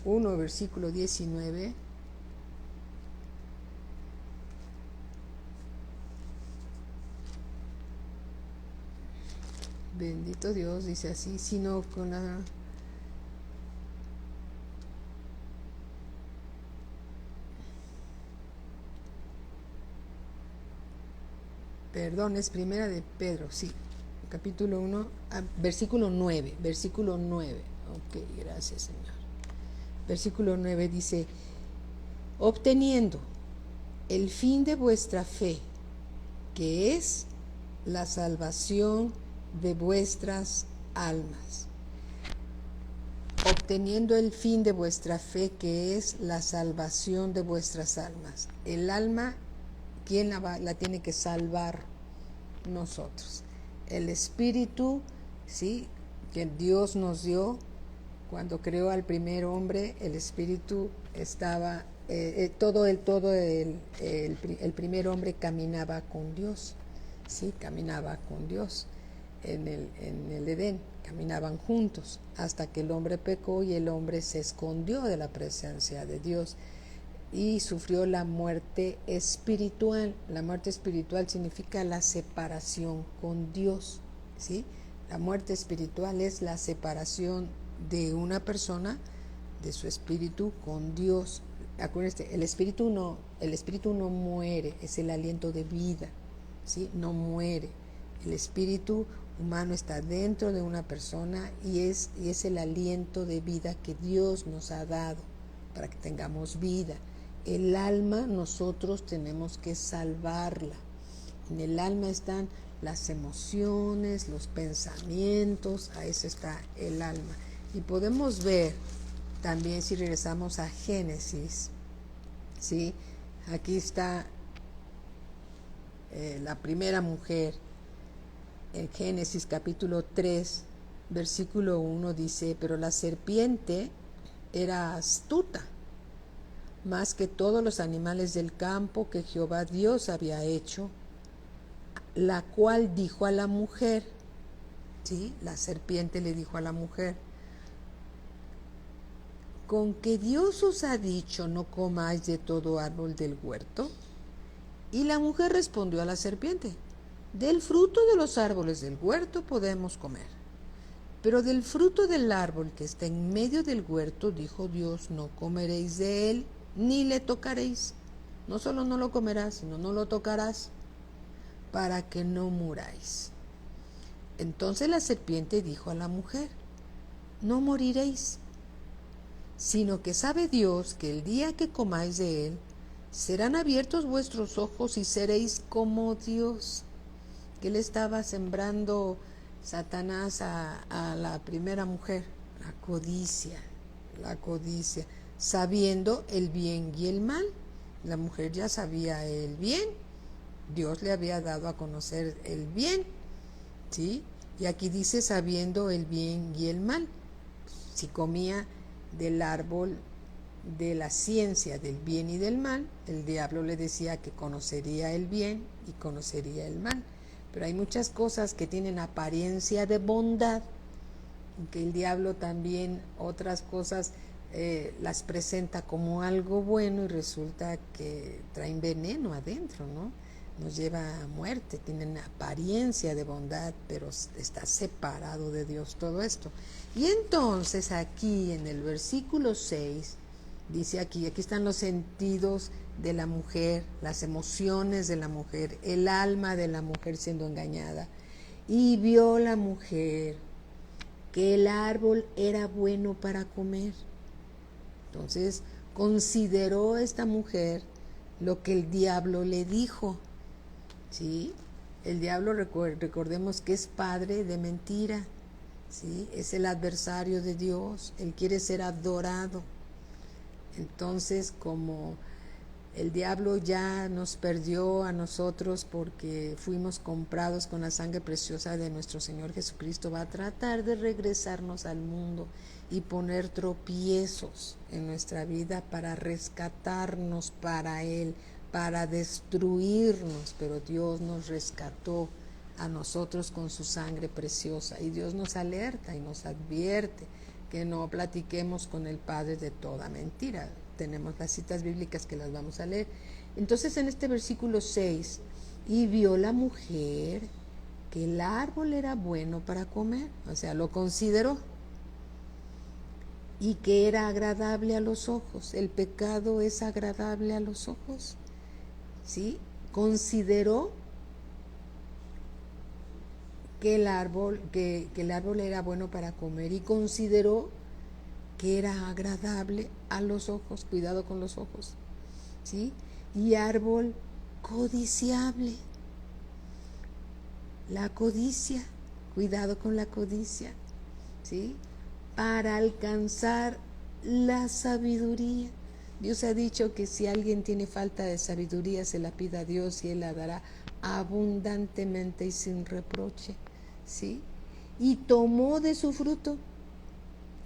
1 versículo 19. Bendito Dios, dice así, sino con la... Perdón, es Primera de Pedro, sí, capítulo 1, versículo 9, Ok, gracias Señor. Versículo 9 dice, obteniendo el fin de vuestra fe, que es la salvación de vuestras almas. Obteniendo el fin de vuestra fe, que es la salvación de vuestras almas. El alma, ¿quién la tiene que salvar? Nosotros. El espíritu, ¿sí?, que Dios nos dio cuando creó al primer hombre. El espíritu estaba, el primer hombre caminaba con Dios, ¿sí? Caminaba con Dios en el Edén, caminaban juntos hasta que el hombre pecó y el hombre se escondió de la presencia de Dios y sufrió la muerte espiritual. La muerte espiritual significa la separación con Dios, ¿sí? La muerte espiritual es la separación de una persona, de su espíritu, con Dios. Acuérdense, el espíritu no muere, es el aliento de vida, ¿sí? No muere. El espíritu humano está dentro de una persona y es el aliento de vida que Dios nos ha dado para que tengamos vida. El alma nosotros tenemos que salvarla. En el alma están las emociones, los pensamientos, a eso está el alma. Y podemos ver también, si regresamos a Génesis, ¿sí? Aquí está la primera mujer. En Génesis capítulo 3, versículo 1 dice, pero la serpiente era astuta, más que todos los animales del campo que Jehová Dios había hecho, la cual dijo a la mujer, ¿sí? La serpiente le dijo a la mujer, ¿con que Dios os ha dicho no comáis de todo árbol del huerto? Y la mujer respondió a la serpiente, del fruto de los árboles del huerto podemos comer, pero del fruto del árbol que está en medio del huerto, dijo Dios, no comeréis de él, ni le tocaréis. No solo no lo comerás, sino no lo tocarás, para que no muráis. Entonces la serpiente dijo a la mujer, no moriréis, sino que sabe Dios que el día que comáis de él, serán abiertos vuestros ojos y seréis como Dios. Que le estaba sembrando Satanás a la primera mujer, la codicia, sabiendo el bien y el mal. La mujer ya sabía el bien, Dios le había dado a conocer el bien, ¿sí? Y aquí dice sabiendo el bien y el mal. Si comía del árbol de la ciencia del bien y del mal, el diablo le decía que conocería el bien y conocería el mal. Pero hay muchas cosas que tienen apariencia de bondad, que el diablo también otras cosas las presenta como algo bueno y resulta que traen veneno adentro, ¿no? Nos lleva a muerte, tienen apariencia de bondad, pero está separado de Dios todo esto. Y entonces aquí en el versículo 6, dice aquí están los sentidos de la mujer, las emociones de la mujer, el alma de la mujer siendo engañada. Y vio la mujer que el árbol era bueno para comer. Entonces consideró esta mujer lo que el diablo le dijo, ¿sí? El diablo, recordemos que es padre de mentira, ¿sí? Es el adversario de Dios, él quiere ser adorado. Entonces, como el diablo ya nos perdió a nosotros porque fuimos comprados con la sangre preciosa de nuestro Señor Jesucristo, va a tratar de regresarnos al mundo y poner tropiezos en nuestra vida para rescatarnos para Él, para destruirnos, pero Dios nos rescató a nosotros con su sangre preciosa y Dios nos alerta y nos advierte que no platiquemos con el Padre de toda mentira. Tenemos las citas bíblicas que las vamos a leer. Entonces en este versículo 6, y vio la mujer que el árbol era bueno para comer, o sea, lo consideró, y que era agradable a los ojos. El pecado es agradable a los ojos, ¿sí? Consideró que el árbol era bueno para comer y consideró que era agradable a los ojos, cuidado con los ojos, ¿sí? Y árbol codiciable. La codicia, cuidado con la codicia, ¿sí? Para alcanzar la sabiduría. Dios ha dicho que si alguien tiene falta de sabiduría, se la pida a Dios y Él la dará abundantemente y sin reproche, ¿sí? Y tomó de su fruto.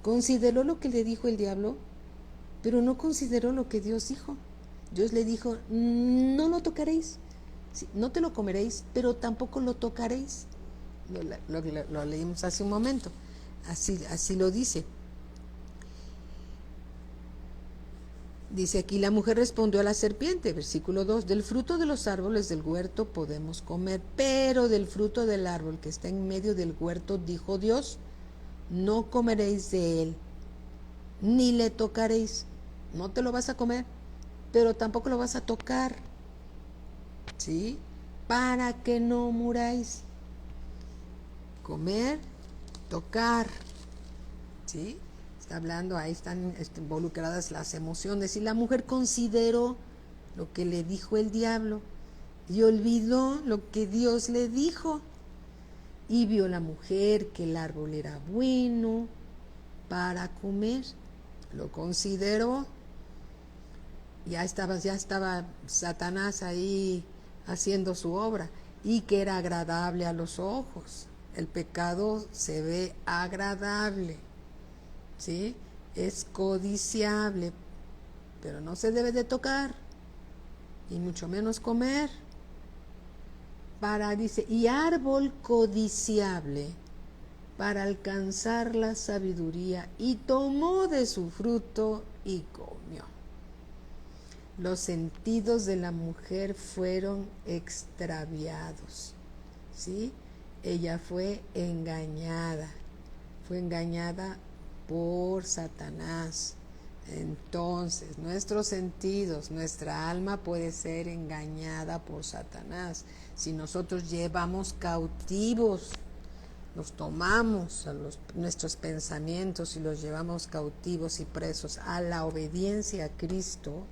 Consideró lo que le dijo el diablo, pero no consideró lo que Dios dijo. Dios le dijo, no lo tocaréis, sí, no te lo comeréis, pero tampoco lo tocaréis. Lo leímos hace un momento, así lo dice. Dice aquí, la mujer respondió a la serpiente, versículo 2, del fruto de los árboles del huerto podemos comer, pero del fruto del árbol que está en medio del huerto, dijo Dios, no comeréis de él, ni le tocaréis. No te lo vas a comer, pero tampoco lo vas a tocar, ¿sí? Para que no muráis. Comer, tocar, ¿sí? Está hablando, ahí están involucradas las emociones. Y la mujer consideró lo que le dijo el diablo y olvidó lo que Dios le dijo. Y vio la mujer que el árbol era bueno para comer, lo consideró. Ya estaba Satanás ahí haciendo su obra, y que era agradable a los ojos. El pecado se ve agradable, ¿sí? Es codiciable, pero no se debe de tocar, y mucho menos comer. Dice, y árbol codiciable para alcanzar la sabiduría, y tomó de su fruto y comió. Los sentidos de la mujer fueron extraviados, ¿sí? Ella fue engañada por Satanás. Entonces, nuestros sentidos, nuestra alma puede ser engañada por Satanás si nosotros llevamos cautivos los tomamos nuestros pensamientos y los llevamos cautivos y presos a la obediencia a Cristo,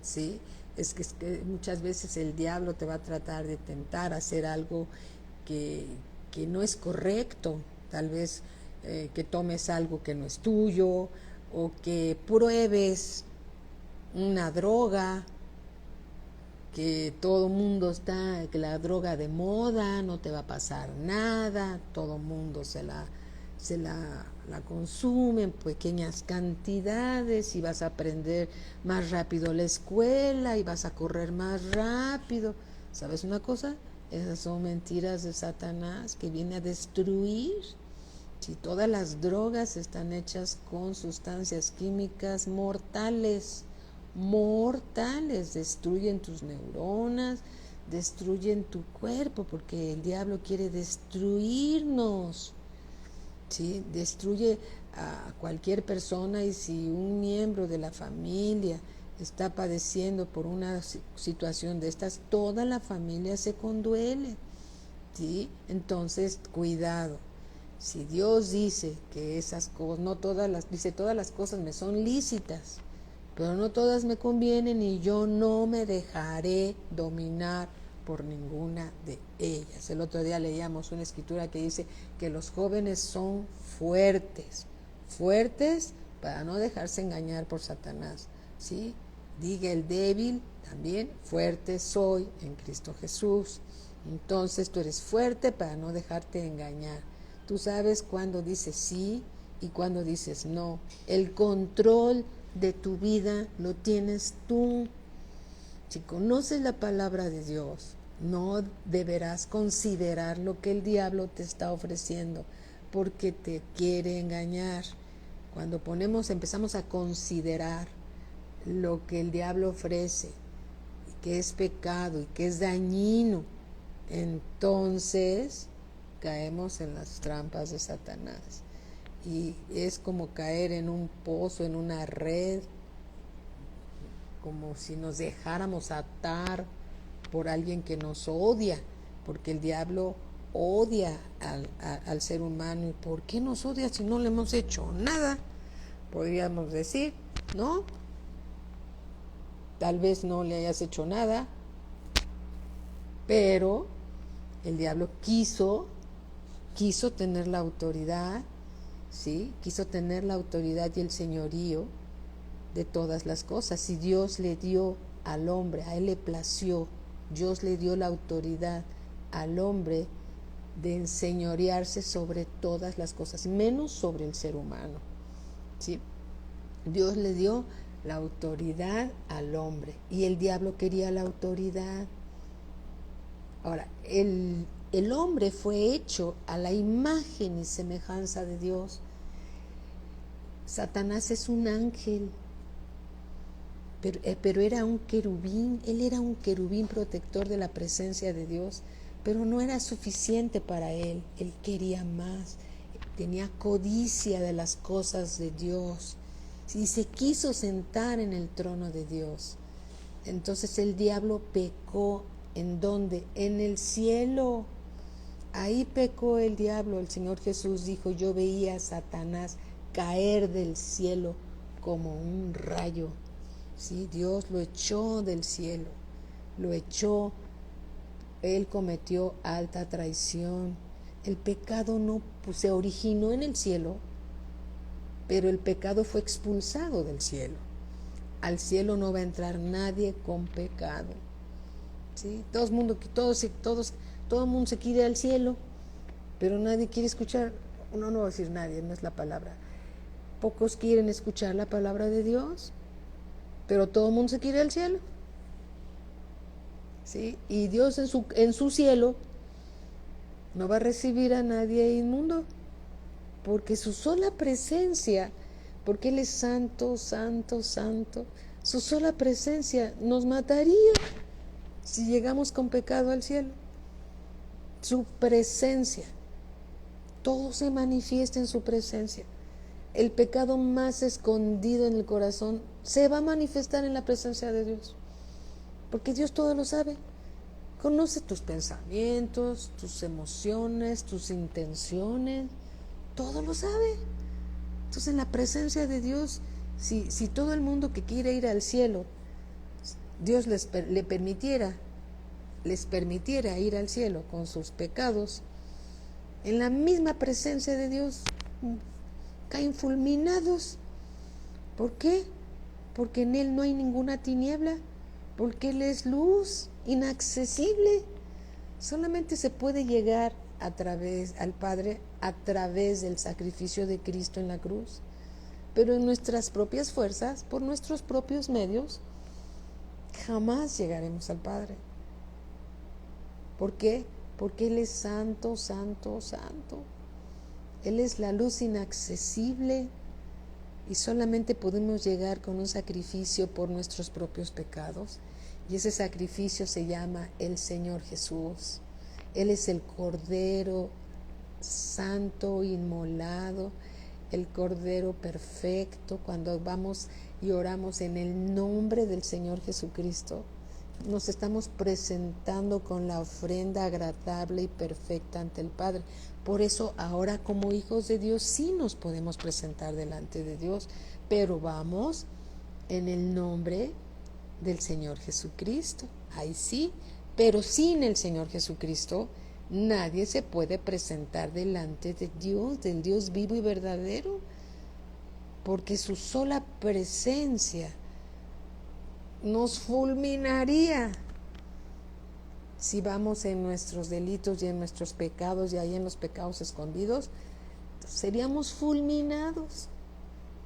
¿sí? Es que muchas veces el diablo te va a tratar de tentar a hacer algo que, que no es correcto, tal vez que tomes algo que no es tuyo, o que pruebes una droga, que todo mundo está, que la droga de moda, no te va a pasar nada, todo mundo la consume en pequeñas cantidades y vas a aprender más rápido la escuela y vas a correr más rápido. ¿Sabes una cosa? Esas son mentiras de Satanás que viene a destruir. Si todas las drogas están hechas con sustancias químicas mortales, destruyen tus neuronas, destruyen tu cuerpo, porque el diablo quiere destruirnos, ¿sí? Destruye a cualquier persona, y si un miembro de la familia está padeciendo por una situación de estas, toda la familia se conduele, ¿sí? Entonces, cuidado. Si Dios dice que esas cosas, no todas las cosas me son lícitas, pero no todas me convienen, y yo no me dejaré dominar por ninguna de ellas. El otro día leíamos una escritura que dice que los jóvenes son fuertes para no dejarse engañar por Satanás, ¿sí? Diga el débil también, fuerte soy en Cristo Jesús. Entonces tú eres fuerte para no dejarte engañar. Tú sabes cuándo dices sí y cuándo dices no. El control de tu vida lo tienes tú. Si conoces la palabra de Dios, no deberás considerar lo que el diablo te está ofreciendo, porque te quiere engañar. Cuando empezamos a considerar lo que el diablo ofrece, que es pecado y que es dañino, entonces caemos en las trampas de Satanás. Y es como caer en un pozo, en una red, como si nos dejáramos atar por alguien que nos odia, porque el diablo odia al ser humano. ¿Y por qué nos odia si no le hemos hecho nada? Podríamos decir, ¿no? Tal vez no le hayas hecho nada, pero el diablo quiso tener la autoridad, ¿sí? Quiso tener la autoridad y el señorío de todas las cosas. Y Dios le dio al hombre, a él le plació, Dios le dio la autoridad al hombre de enseñorearse sobre todas las cosas, menos sobre el ser humano, ¿sí? Dios le dio la autoridad al hombre y el diablo quería la autoridad. Ahora, el hombre fue hecho a la imagen y semejanza de Dios. Satanás es un ángel, pero era un querubín. Él era un querubín protector de la presencia de Dios, pero no era suficiente para él. Él quería más, tenía codicia de las cosas de Dios y se quiso sentar en el trono de Dios. Entonces el diablo pecó. ¿En dónde? En el cielo. Ahí pecó el diablo. El Señor Jesús dijo: yo veía a Satanás caer del cielo como un rayo, ¿sí? Dios lo echó del cielo, lo echó. Él cometió alta traición. El pecado no se originó en el cielo, pero el pecado fue expulsado del cielo. Al cielo no va a entrar nadie con pecado, ¿sí? Todo el mundo se quiere ir al cielo, pero nadie quiere escuchar. No va a decir nadie, no es la palabra. Pocos quieren escuchar la palabra de Dios, pero todo el mundo se quiere al cielo, ¿sí? Y Dios en su cielo no va a recibir a nadie inmundo, porque su sola presencia, porque Él es santo, santo, santo, su sola presencia nos mataría si llegamos con pecado al cielo. Su presencia, todo se manifiesta en su presencia. El pecado más escondido en el corazón se va a manifestar en la presencia de Dios, porque Dios todo lo sabe. Conoce tus pensamientos, tus emociones, tus intenciones. Todo lo sabe. Entonces, en la presencia de Dios, si todo el mundo que quiere ir al cielo, Dios les permitiera ir al cielo con sus pecados, en la misma presencia de Dios caen fulminados. ¿Por qué? Porque en Él no hay ninguna tiniebla, porque Él es luz inaccesible. Solamente se puede llegar al Padre a través del sacrificio de Cristo en la cruz. Pero en nuestras propias fuerzas, por nuestros propios medios, jamás llegaremos al Padre. ¿Por qué? Porque Él es santo, santo, santo. Él es la luz inaccesible y solamente podemos llegar con un sacrificio por nuestros propios pecados. Y ese sacrificio se llama el Señor Jesús. Él es el Cordero santo, inmolado, el Cordero perfecto. Cuando vamos y oramos en el nombre del Señor Jesucristo, nos estamos presentando con la ofrenda agradable y perfecta ante el Padre. Por eso ahora como hijos de Dios sí nos podemos presentar delante de Dios, pero vamos en el nombre del Señor Jesucristo. Ahí sí, pero sin el Señor Jesucristo nadie se puede presentar delante de Dios, del Dios vivo y verdadero, porque su sola presencia nos fulminaría si vamos en nuestros delitos y en nuestros pecados y ahí en los pecados escondidos, seríamos fulminados.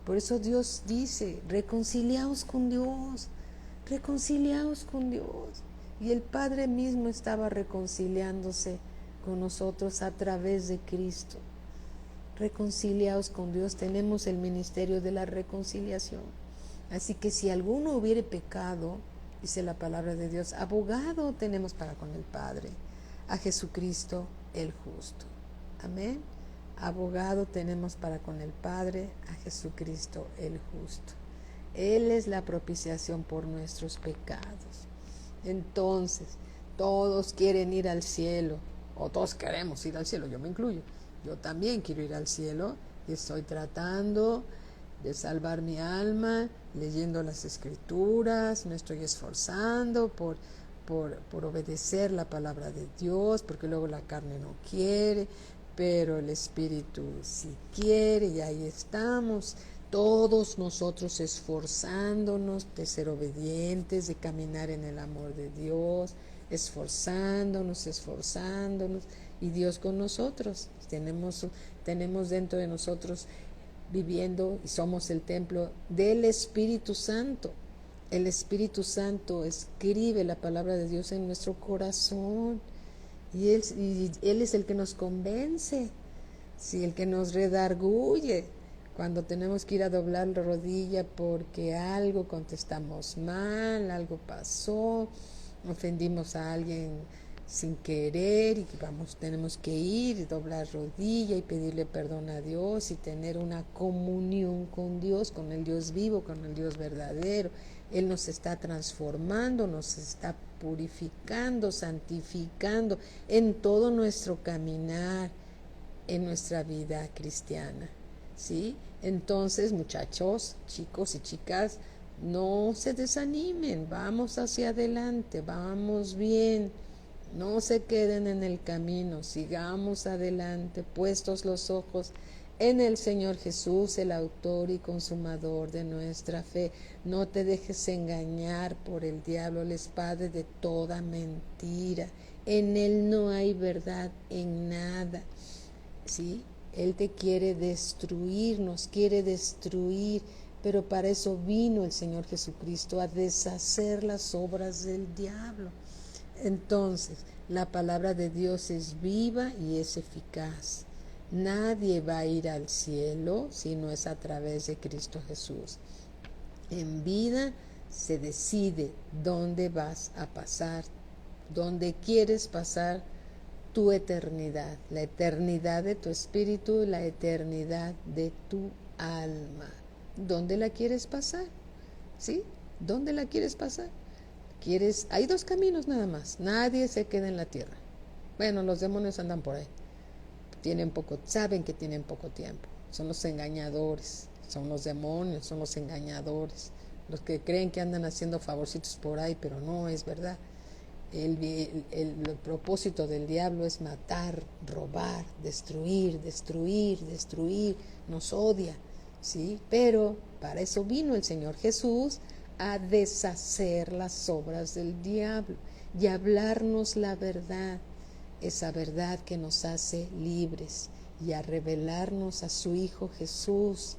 Por eso Dios dice, reconciliaos con Dios, reconciliaos con Dios. Y el Padre mismo estaba reconciliándose con nosotros a través de Cristo. Reconciliaos con Dios, tenemos el ministerio de la reconciliación. Así que si alguno hubiere pecado, dice la palabra de Dios, abogado tenemos para con el Padre, a Jesucristo el justo. Amén. Abogado tenemos para con el Padre, a Jesucristo el justo. Él es la propiciación por nuestros pecados. Entonces, todos quieren ir al cielo, o todos queremos ir al cielo, yo me incluyo. Yo también quiero ir al cielo y estoy tratando de salvar mi alma, leyendo las Escrituras, me estoy esforzando por obedecer la palabra de Dios, porque luego la carne no quiere, pero el Espíritu sí quiere, y ahí estamos, todos nosotros esforzándonos de ser obedientes, de caminar en el amor de Dios, esforzándonos, y Dios con nosotros. Tenemos dentro de nosotros viviendo y somos el templo del Espíritu Santo. El Espíritu Santo escribe la palabra de Dios en nuestro corazón y Él es el que nos convence, sí, el que nos redarguye cuando tenemos que ir a doblar la rodilla porque algo contestamos mal, algo pasó, ofendimos a alguien sin querer y tenemos que ir y doblar rodilla y pedirle perdón a Dios y tener una comunión con Dios, con el Dios vivo, con el Dios verdadero. Él nos está transformando, nos está purificando, santificando en todo nuestro caminar, en nuestra vida cristiana, ¿sí? Entonces, muchachos, chicos y chicas, no se desanimen, vamos hacia adelante, vamos bien. No se queden en el camino, sigamos adelante, puestos los ojos en el Señor Jesús, el autor y consumador de nuestra fe. No te dejes engañar por el diablo, él es padre de toda mentira. En él no hay verdad en nada, ¿sí? Él te quiere destruir, nos quiere destruir, pero para eso vino el Señor Jesucristo, a deshacer las obras del diablo. Entonces, la palabra de Dios es viva y es eficaz. Nadie va a ir al cielo si no es a través de Cristo Jesús. En vida se decide dónde vas a pasar, dónde quieres pasar tu eternidad, la eternidad de tu espíritu, la eternidad de tu alma. ¿Dónde la quieres pasar? ¿Sí? ¿Dónde la quieres pasar? Hay dos caminos nada más. Nadie se queda en la tierra. Bueno, los demonios andan por ahí. Saben que tienen poco tiempo. Son los engañadores, son los demonios, son los engañadores. Los que creen que andan haciendo favorcitos por ahí, pero no es verdad. El propósito del diablo es matar, robar, destruir. Nos odia, ¿sí? Pero para eso vino el Señor Jesús, a deshacer las obras del diablo y hablarnos la verdad, esa verdad que nos hace libres, y a revelarnos a su Hijo Jesús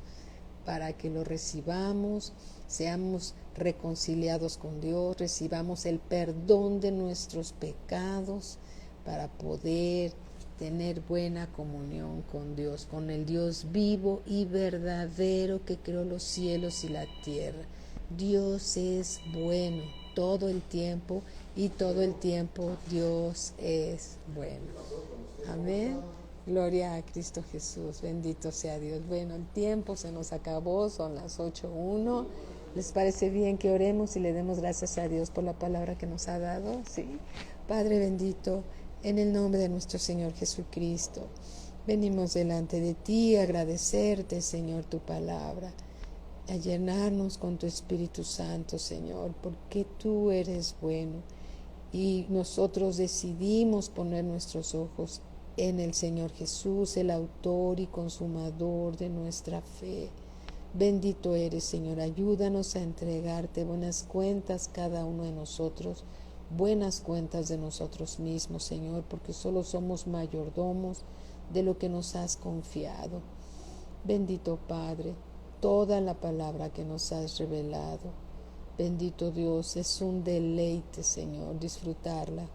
para que lo recibamos, seamos reconciliados con Dios, recibamos el perdón de nuestros pecados para poder tener buena comunión con Dios, con el Dios vivo y verdadero que creó los cielos y la tierra. Dios es bueno todo el tiempo, y todo el tiempo Dios es bueno. Amén. Gloria a Cristo Jesús, bendito sea Dios. Bueno, el tiempo se nos acabó, son las 8:01. ¿Les parece bien que oremos y le demos gracias a Dios por la palabra que nos ha dado? Sí. Padre bendito, en el nombre de nuestro Señor Jesucristo, venimos delante de ti a agradecerte, Señor, tu palabra, a llenarnos con tu Espíritu Santo, Señor, porque tú eres bueno y nosotros decidimos poner nuestros ojos en el Señor Jesús, el autor y consumador de nuestra fe. Bendito eres, Señor, ayúdanos a entregarte buenas cuentas cada uno de nosotros, buenas cuentas de nosotros mismos, Señor, porque solo somos mayordomos de lo que nos has confiado. Bendito Padre, toda la palabra que nos has revelado, bendito Dios, es un deleite, Señor, disfrutarla.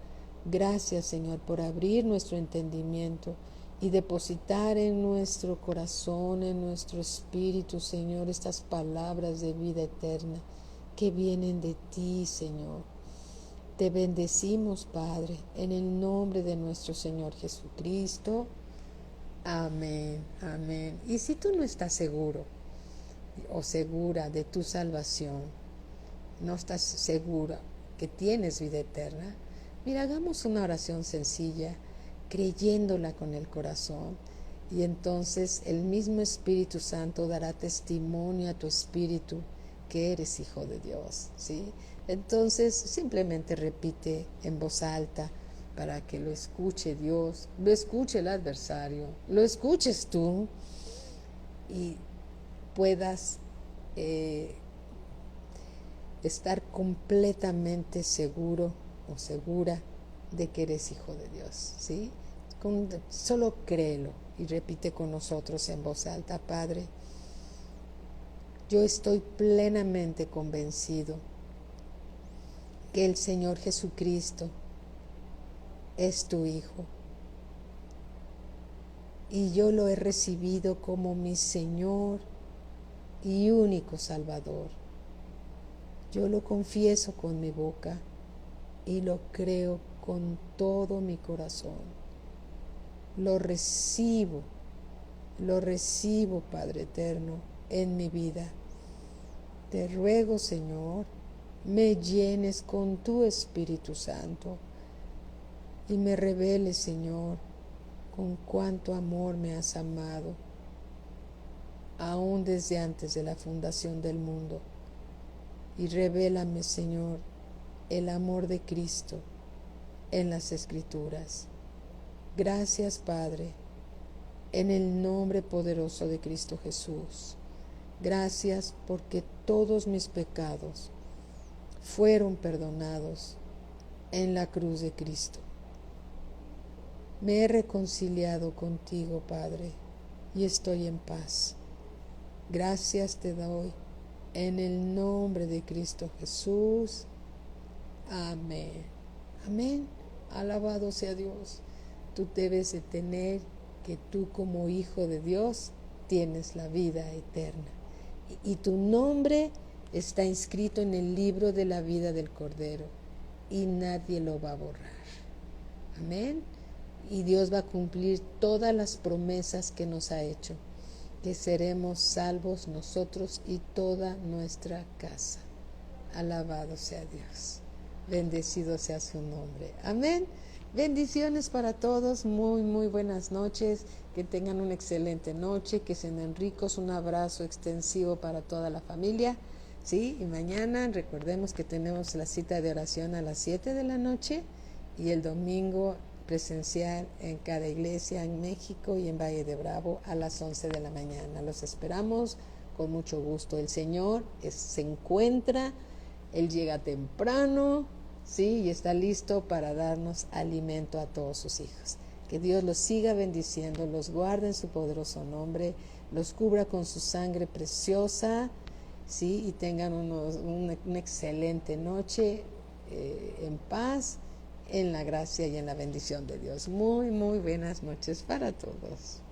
Gracias, Señor, por abrir nuestro entendimiento y depositar en nuestro corazón, en nuestro espíritu, Señor, estas palabras de vida eterna que vienen de ti, Señor. Te bendecimos, Padre, en el nombre de nuestro Señor Jesucristo. Amén, amén. Y si tú no estás seguro o segura de tu salvación, no estás segura que tienes vida eterna, mira, hagamos una oración sencilla, creyéndola con el corazón, y entonces el mismo Espíritu Santo dará testimonio a tu espíritu que eres hijo de Dios, ¿sí? Entonces simplemente repite en voz alta para que lo escuche Dios, lo escuche el adversario, lo escuches tú y puedas estar completamente seguro o segura de que eres hijo de Dios, ¿sí? Solo créelo y repite con nosotros en voz alta: Padre, yo estoy plenamente convencido que el Señor Jesucristo es tu Hijo y yo lo he recibido como mi Señor y único Salvador. Yo lo confieso con mi boca y lo creo con todo mi corazón. Lo recibo, Padre eterno, en mi vida. Te ruego, Señor, me llenes con tu Espíritu Santo y me reveles, Señor, con cuánto amor me has amado, aún desde antes de la fundación del mundo. Y revélame, Señor, el amor de Cristo en las Escrituras. Gracias, Padre, en el nombre poderoso de Cristo Jesús. Gracias porque todos mis pecados fueron perdonados en la cruz de Cristo. Me he reconciliado contigo, Padre, y estoy en paz. Gracias te doy en el nombre de Cristo Jesús. Amén. Amén. Alabado sea Dios. Tú debes de tener que tú como hijo de Dios tienes la vida eterna. Y tu nombre está inscrito en el libro de la vida del Cordero y nadie lo va a borrar. Amén. Y Dios va a cumplir todas las promesas que nos ha hecho, que seremos salvos nosotros y toda nuestra casa. Alabado sea Dios. Bendecido sea su nombre. Amén. Bendiciones para todos. Muy buenas noches. Que tengan una excelente noche. Que sean ricos. Un abrazo extensivo para toda la familia. Sí, y mañana recordemos que tenemos la cita de oración a las 7 de la noche y el domingo presencial en cada iglesia en México y en Valle de Bravo a las 11 de la mañana. Los esperamos con mucho gusto. El Señor se encuentra, Él llega temprano, sí, y está listo para darnos alimento a todos sus hijos. Que Dios los siga bendiciendo, los guarde en su poderoso nombre, los cubra con su sangre preciosa, sí, y tengan una excelente noche en paz, en la gracia y en la bendición de Dios. Muy buenas noches para todos.